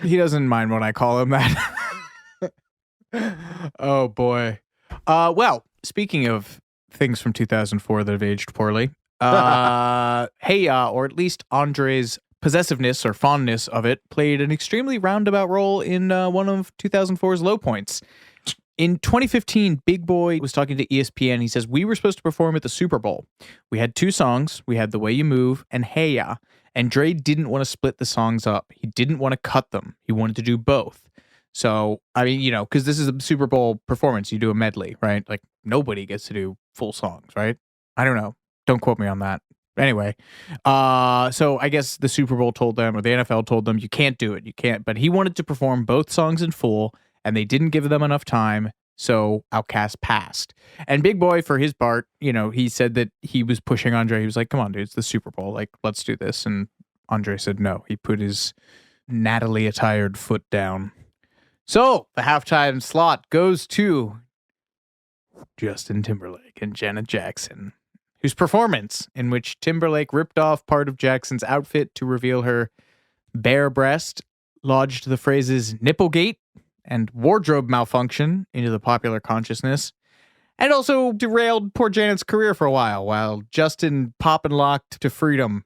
He doesn't mind when I call him that. Oh boy. Well, speaking of things from 2004 that have aged poorly, Hey Ya, or at least Andre's possessiveness or fondness of it, played an extremely roundabout role in one of 2004's low points. In 2015, Big Boy was talking to ESPN. He says, "We were supposed to perform at the Super Bowl. We had 2 songs. We had The Way You Move and Hey Ya. And Dre didn't want to split the songs up. He didn't want to cut them. He wanted to do both. So, I mean, because this is a Super Bowl performance, you do a medley, right? Like, nobody gets to do full songs, right? I don't know. Don't quote me on that. Anyway, so I guess the Super Bowl told them, or the NFL told them, you can't do it. You can't. But he wanted to perform both songs in full, and they didn't give them enough time. So Outkast passed. And Big Boy, for his part, he said that he was pushing Andre. He was like, come on, dude, it's the Super Bowl. Like, let's do this. And Andre said no. He put his Natalie attired foot down. So the halftime slot goes to Justin Timberlake and Janet Jackson, whose performance, in which Timberlake ripped off part of Jackson's outfit to reveal her bare breast, lodged the phrases "Nipplegate" and wardrobe malfunction into the popular consciousness, and also derailed poor Janet's career for a while Justin pop and locked to freedom.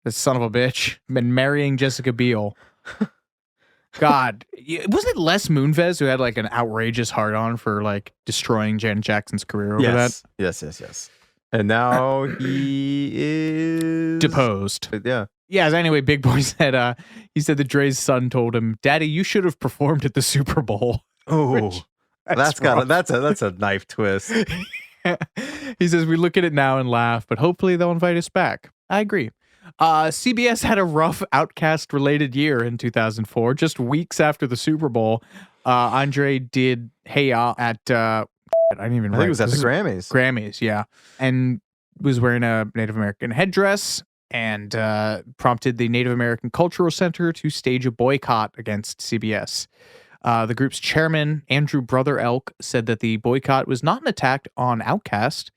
This son of a bitch been marrying Jessica Biel. God, wasn't it Les Moonves who had like an outrageous hard-on for like destroying Janet Jackson's career over that? Yes. And now he is Deposed. Yeah. Yeah, anyway, Big Boy said he said that Dre's son told him, "Daddy, you should have performed at the Super Bowl." Oh, that's a knife twist. He says, "We look at it now and laugh, but hopefully they'll invite us back." I agree. CBS had a rough Outkast related year in 2004. Just weeks after the Super Bowl, Andre did Hey Ya at I didn't even. I think it was at the Grammys. Grammys, yeah, and was wearing a Native American headdress and prompted the Native American Cultural Center to stage a boycott against CBS. The group's chairman, Andrew Brother Elk, said that the boycott was not an attack on Outkast,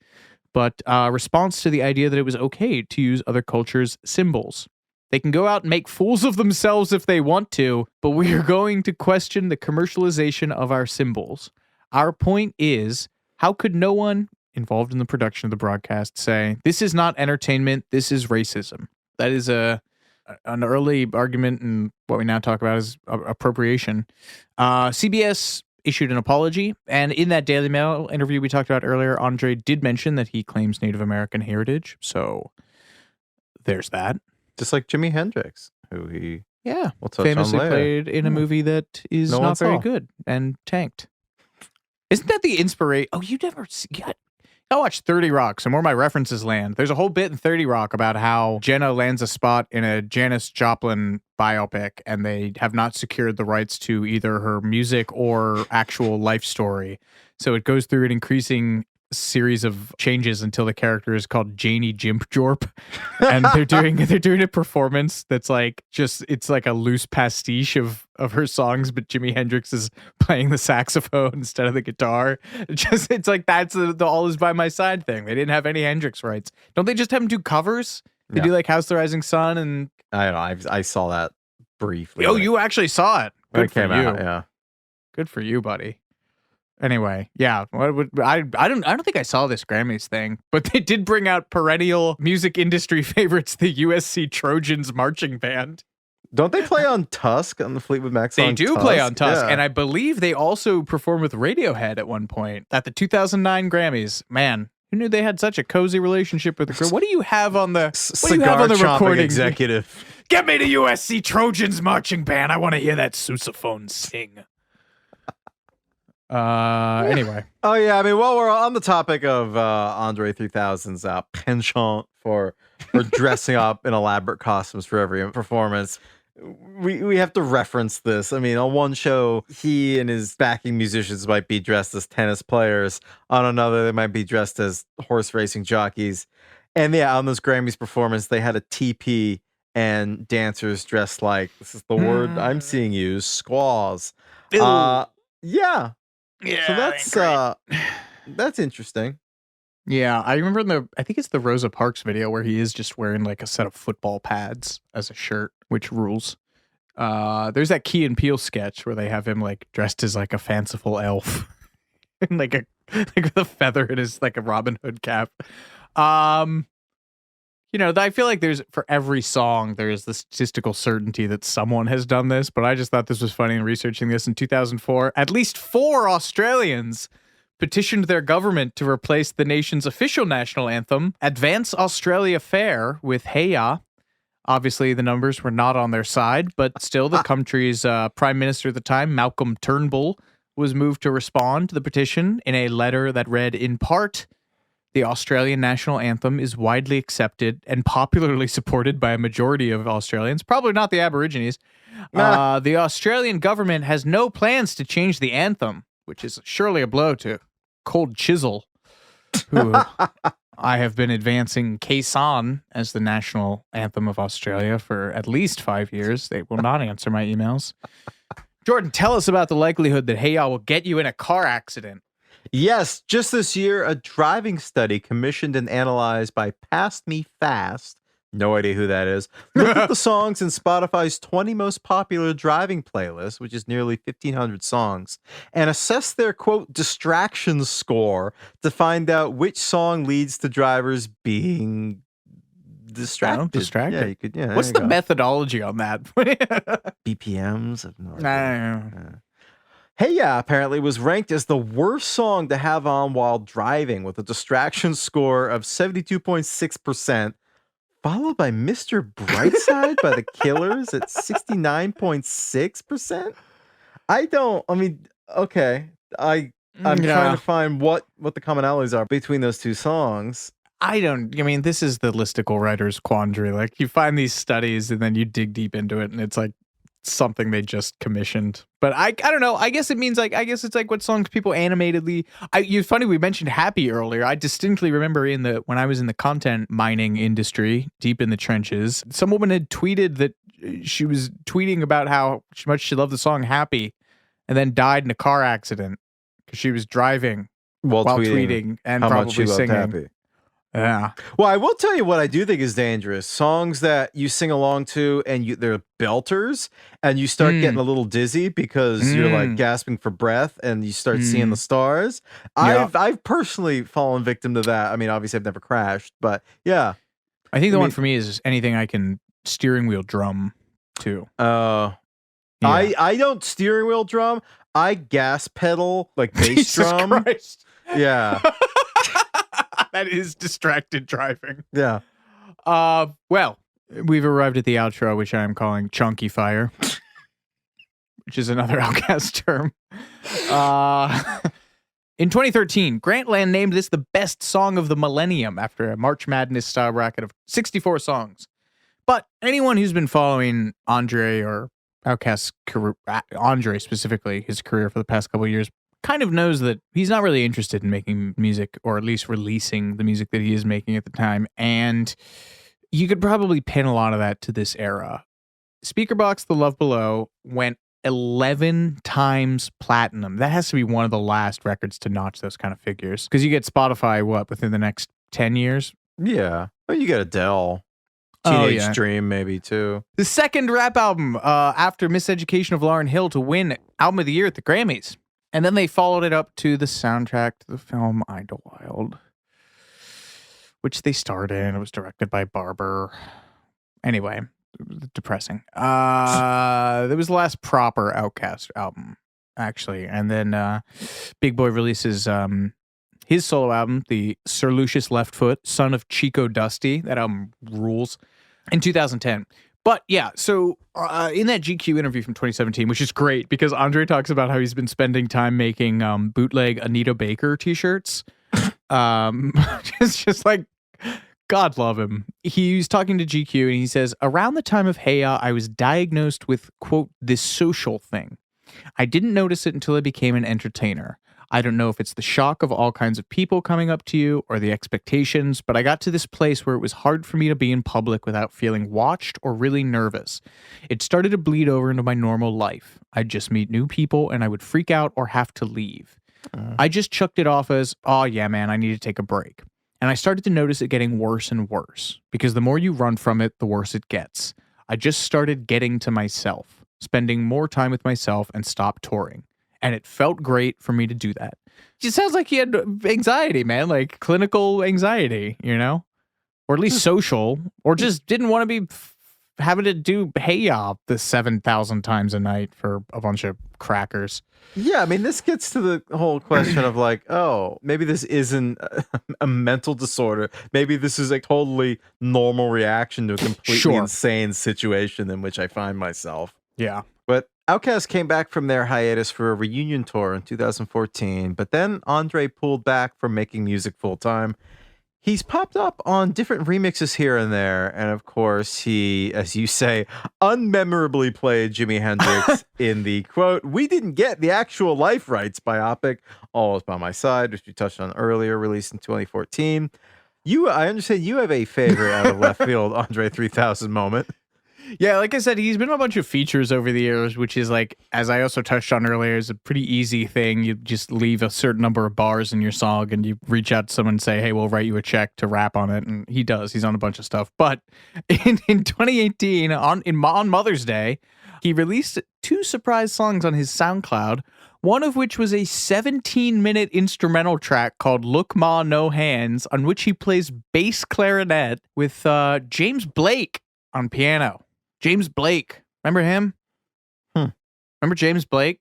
but a response to the idea that it was okay to use other cultures' symbols. They can go out and make fools of themselves if they want to, but we are going to question the commercialization of our symbols. Our point is, how could no one involved in the production of the broadcast say, this is not entertainment, this is racism? That is an early argument, and what we now talk about is appropriation. CBS issued an apology, and in that Daily Mail interview we talked about earlier, Andre did mention that he claims Native American heritage, so there's that. Just like Jimi Hendrix, who he famously played in a movie that is not very good and tanked. Isn't that the inspiration? Oh, you never see... I watched 30 Rock, so more my references land. There's a whole bit in 30 Rock about how Jenna lands a spot in a Janis Joplin biopic, and they have not secured the rights to either her music or actual life story. So it goes through an increasing series of changes until the character is called Janie Jimp Jorp, and they're doing a performance that's like it's like a loose pastiche of her songs, but Jimi Hendrix is playing the saxophone instead of the guitar. It's like that's the All Is By My Side thing. They didn't have any Hendrix rights. Don't they just have him do covers? They do like House of the Rising Sun, and I don't know. I saw that briefly. Oh, you actually saw it. Good for you. Yeah. Good for you, buddy. Anyway, yeah, I don't think I saw this Grammys thing, but they did bring out perennial music industry favorites, the USC Trojans marching band. Don't they play on Tusk on the Fleetwood Mac song? They do play on Tusk, and I believe they also performed with Radiohead at one point at the 2009 Grammys. Man, who knew they had such a cozy relationship with the group? What do you have on the recording? Executive? Get me to USC Trojans marching band. I want to hear that sousaphone sing. Anyway. Oh yeah, I mean, while we're on the topic of Andre 3000's penchant for dressing up in elaborate costumes for every performance, we have to reference this. I mean, on one show, he and his backing musicians might be dressed as tennis players. On another, they might be dressed as horse racing jockeys. And yeah, on this Grammys performance, they had a TP and dancers dressed like, this is the word I'm seeing used, squaws. Yeah. Yeah, so that's interesting. Yeah, I remember I think it's the Rosa Parks video where he is just wearing like a set of football pads as a shirt, which rules. There's that Key and Peele sketch where they have him like dressed as like a fanciful elf, and like with a feather in his like a Robin Hood cap. You know, I feel like for every song, there is the statistical certainty that someone has done this, but I just thought this was funny in researching this. In 2004, at least 4 Australians petitioned their government to replace the nation's official national anthem, Advance Australia Fair, with Hey Ya. Obviously, the numbers were not on their side, but still the country's prime minister at the time, Malcolm Turnbull, was moved to respond to the petition in a letter that read, in part, the Australian national anthem is widely accepted and popularly supported by a majority of Australians, probably not the Aborigines. The Australian government has no plans to change the anthem, which is surely a blow to Cold Chisel, who I have been advancing Khe-Sanh as the national anthem of Australia for at least 5 years. They will not answer my emails. Jordan, tell us about the likelihood that Hey Ya will get you in a car accident. Yes, just this year, a driving study commissioned and analyzed by Pass Me Fast, No idea who that is. Look at the songs in Spotify's 20 most popular driving playlist, which is nearly 1,500 songs, and assess their, quote, distraction score to find out which song leads to drivers being distracted. Distracted. Yeah, you could. Yeah. What's the methodology on that? BPMs? Of no I idea. don't know. Hey Ya apparently was ranked as the worst song to have on while driving with a distraction score of 72.6%, followed by Mr. Brightside by the Killers at 69.6%. Okay. I'm trying to find what the commonalities are between those two songs. This is the listicle writer's quandary. Like, you find these studies and then you dig deep into it and it's like something they just commissioned. But I don't know. I guess it's like what songs people animatedly. It's funny we mentioned Happy earlier. I distinctly remember when I was in the content mining industry, deep in the trenches, some woman had tweeted that she was tweeting about how much she loved the song Happy, and then died in a car accident because she was driving while tweeting and how probably much she loved singing. Happy. Yeah. Well, I will tell you what I do think is dangerous. Songs that you sing along to and they're belters and you start getting a little dizzy because you're like gasping for breath and you start seeing the stars. Yeah. I've personally fallen victim to that. I mean, obviously I've never crashed, but yeah. I think the one for me is anything I can steering wheel drum to. I don't steering wheel drum. I gas pedal like bass Jesus drum. Christ. Yeah. That is distracted driving. Yeah. Well, we've arrived at the outro, which I am calling Chunky Fire, which is another Outkast term. In 2013, Grantland named this the best song of the millennium after a March Madness style bracket of 64 songs. But anyone who's been following Andre or Outkast's career, Andre specifically, his career for the past couple of years, kind of knows that he's not really interested in making music, or at least releasing the music that he is making at the time. And you could probably pin a lot of that to this era. Speakerbox The Love Below went 11 times platinum. That has to be one of the last records to notch those kind of figures. Because you get Spotify, within the next 10 years? Yeah. Oh, you get Adele. Teenage Dream, maybe, too. The second rap album after Miseducation of Lauryn Hill to win Album of the Year at the Grammys. And then they followed it up to the soundtrack to the film Idlewild, which they starred in. It was directed by Barber. Anyway, depressing. That was the last proper Outkast album, actually. And then Big Boy releases his solo album, the Sir Lucius Left Foot, Son of Chico Dusty. That album rules. In 2010. But yeah, so in that GQ interview from 2017, which is great because Andre talks about how he's been spending time making bootleg Anita Baker t-shirts. It's just like, God love him. He's talking to GQ and he says, around the time of Hey Ya, I was diagnosed with, quote, this social thing. I didn't notice it until I became an entertainer. I don't know if it's the shock of all kinds of people coming up to you or the expectations, but I got to this place where it was hard for me to be in public without feeling watched or really nervous. It started to bleed over into my normal life. I'd just meet new people and I would freak out or have to leave. I just chucked it off as, oh yeah, man, I need to take a break. And I started to notice it getting worse and worse because the more you run from it, the worse it gets. I just started getting to myself, spending more time with myself and stopped touring. And it felt great for me to do that. It sounds like he had anxiety, man, like clinical anxiety, or at least social, or just didn't want to be having to do Hey Ya the 7,000 times a night for a bunch of crackers. Yeah, I mean, this gets to the whole question of like, oh, maybe this isn't a mental disorder. Maybe this is a totally normal reaction to a completely insane situation in which I find myself. Yeah. But Outkast came back from their hiatus for a reunion tour in 2014, but then Andre pulled back from making music full time. He's popped up on different remixes here and there, and of course, he, as you say, unmemorably played Jimi Hendrix in the, quote, "We didn't get the actual life rights" biopic, Always by My Side, which we touched on earlier, released in 2014. I understand you have a favorite out of left field Andre 3000 moment. Yeah, like I said, he's been on a bunch of features over the years, which is like, as I also touched on earlier, is a pretty easy thing. You just leave a certain number of bars in your song and you reach out to someone and say, hey, we'll write you a check to rap on it. And he does. He's on a bunch of stuff. But in 2018, on Mother's Day, he released 2 surprise songs on his SoundCloud, one of which was a 17-minute instrumental track called Look Ma No Hands, on which he plays bass clarinet with James Blake on piano. James Blake. Remember him? Remember James Blake?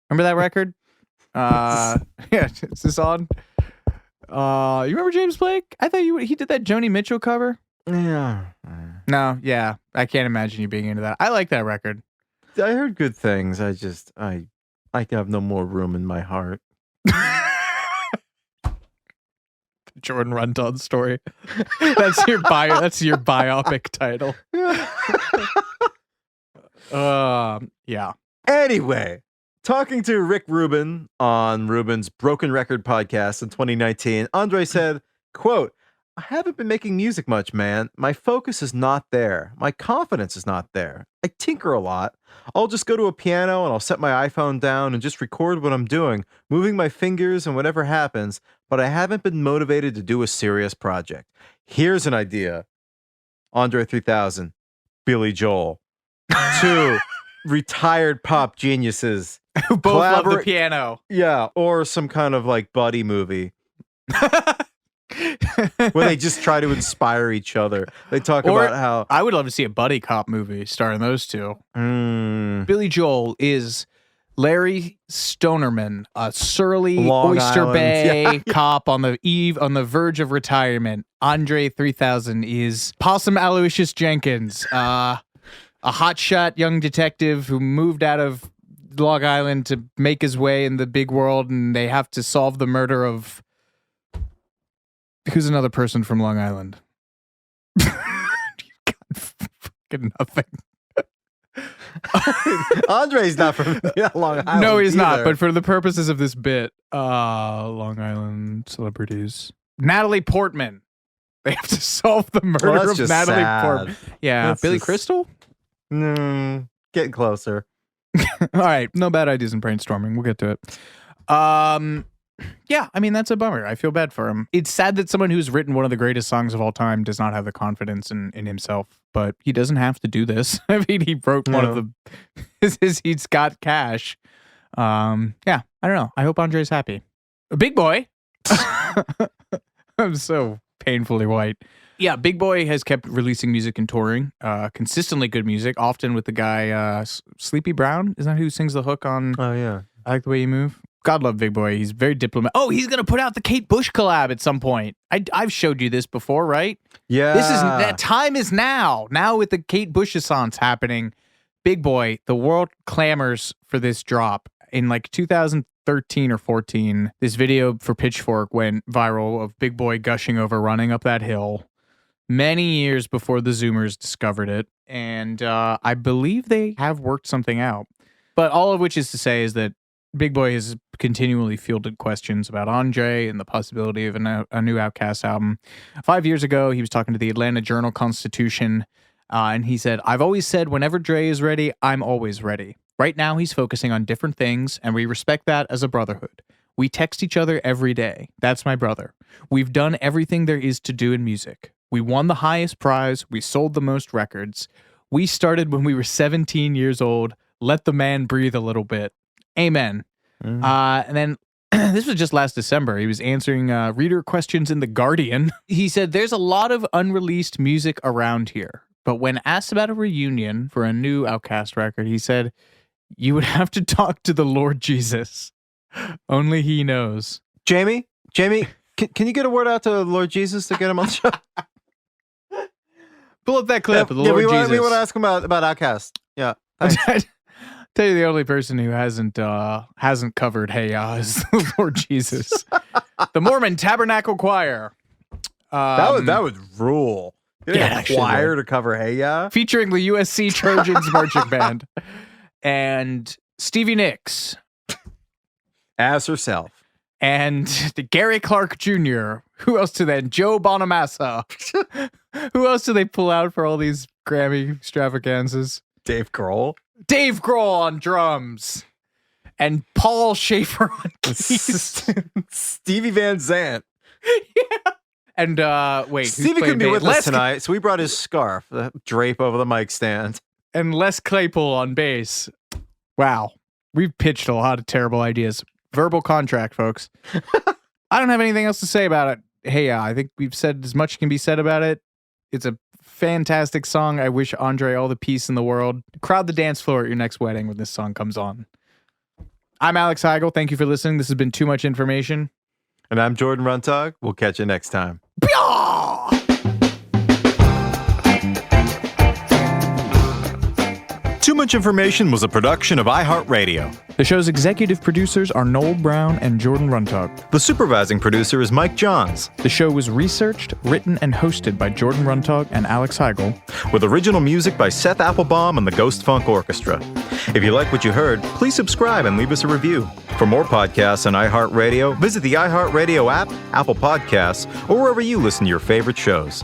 Remember that record? Yeah, is this on? You remember James Blake? I thought he did that Joni Mitchell cover. Yeah. No, yeah. I can't imagine you being into that. I like that record. I heard good things. I have no more room in my heart. Jordan Runtagh story. That's your biopic title. Yeah. Anyway, talking to Rick Rubin on Rubin's Broken Record podcast in 2019, Andre said, quote, I haven't been making music much, man. My focus is not there. My confidence is not there. I tinker a lot. I'll just go to a piano and I'll set my iPhone down and just record what I'm doing, moving my fingers and whatever happens, but I haven't been motivated to do a serious project. Here's an idea. Andre 3000, Billy Joel. 2 retired pop geniuses. Who both love the piano. Yeah, or some kind of like buddy movie. Where they just try to inspire each other. They talk about how I would love to see a buddy cop movie starring those two. Billy Joel is Larry Stonerman, a surly Long Oyster Island. Bay cop on the verge of retirement. Andre 3000 is Possum Aloysius Jenkins, a hotshot young detective who moved out of Long Island to make his way in the big world, and they have to solve the murder of... Who's another person from Long Island? Fucking nothing. Andre's not from Long Island. No, he's either. not. But for the purposes of this bit, Long Island celebrities. Natalie Portman. They have to solve the murder that's of just Natalie sad. Portman. Yeah, That's Billy just- Crystal? Getting closer. All right, no bad ideas in brainstorming. We'll get to it. Yeah, I mean, that's a bummer. I feel bad for him. It's sad that someone who's written one of the greatest songs of all time does not have the confidence in himself, but he doesn't have to do this. I mean, he wrote one of the... he's got cash. Yeah, I don't know. I hope Andre's happy. Big Boy. I'm so painfully white. Yeah, Big Boy has kept releasing music and touring. Consistently good music, often with the guy Sleepy Brown. Isn't that who sings the hook on Oh, yeah. I Like the Way You Move? God love Big Boy. He's very diplomatic. Oh, he's going to put out the Kate Bush collab at some point. I've showed you this before, right? Yeah. That time is now. Now with the Kate Bush-assance happening, Big Boy, the world clamors for this drop. In like 2013 or 14, this video for Pitchfork went viral of Big Boy gushing over running up that hill many years before the Zoomers discovered it. And I believe they have worked something out. But all of which is to say is that Big Boy has continually fielded questions about Andre and the possibility of a new Outkast album. 5 years ago, he was talking to the Atlanta Journal-Constitution, and he said, I've always said whenever Dre is ready, I'm always ready. Right now, he's focusing on different things, and we respect that as a brotherhood. We text each other every day. That's my brother. We've done everything there is to do in music. We won the highest prize. We sold the most records. We started when we were 17 years old. Let the man breathe a little bit. Amen. And then this was just last December. He was answering reader questions in The Guardian. He said, there's a lot of unreleased music around here. But when asked about a reunion for a new Outkast record, he said, you would have to talk to the Lord Jesus. Only he knows. Jamie, can you get a word out to Lord Jesus to get him on the show? Pull up that clip of the Lord we Jesus. We want to ask him about Outkast. Yeah. Thanks. Tell you the only person who hasn't covered Hey Ya is the Lord Jesus. The Mormon Tabernacle Choir. That would rule. Yeah, Getting a choir to cover Hey Ya. Featuring the USC Trojans Marching Band. And Stevie Nicks. As herself. and Gary Clark Jr. Who else do they? Joe Bonamassa. Who else do they pull out for all these Grammy extravaganzas? Dave Grohl. Dave Grohl on drums. And Paul Schaefer on keys. Stevie Van Zandt. Yeah. And wait, Stevie couldn't be with us tonight, so we brought his scarf, the drape over the mic stand. And Les Claypool on bass. Wow. We've pitched a lot of terrible ideas. Verbal contract, folks. I don't have anything else to say about it. Hey, I think we've said as much can be said about it. It's a fantastic song. I wish Andre all the peace in the world. Crowd the dance floor at your next wedding when this song comes on. I'm Alex Heigl. Thank you for listening. This has been Too Much Information. And I'm Jordan Runtagh. We'll catch you next time. Too Much Information was a production of iHeartRadio. The show's executive producers are Noel Brown and Jordan Runtagh. The supervising producer is Mike Johns. The show was researched, written, and hosted by Jordan Runtagh and Alex Heigl. With original music by Seth Applebaum and the Ghost Funk Orchestra. If you like what you heard, please subscribe and leave us a review. For more podcasts on iHeartRadio, visit the iHeartRadio app, Apple Podcasts, or wherever you listen to your favorite shows.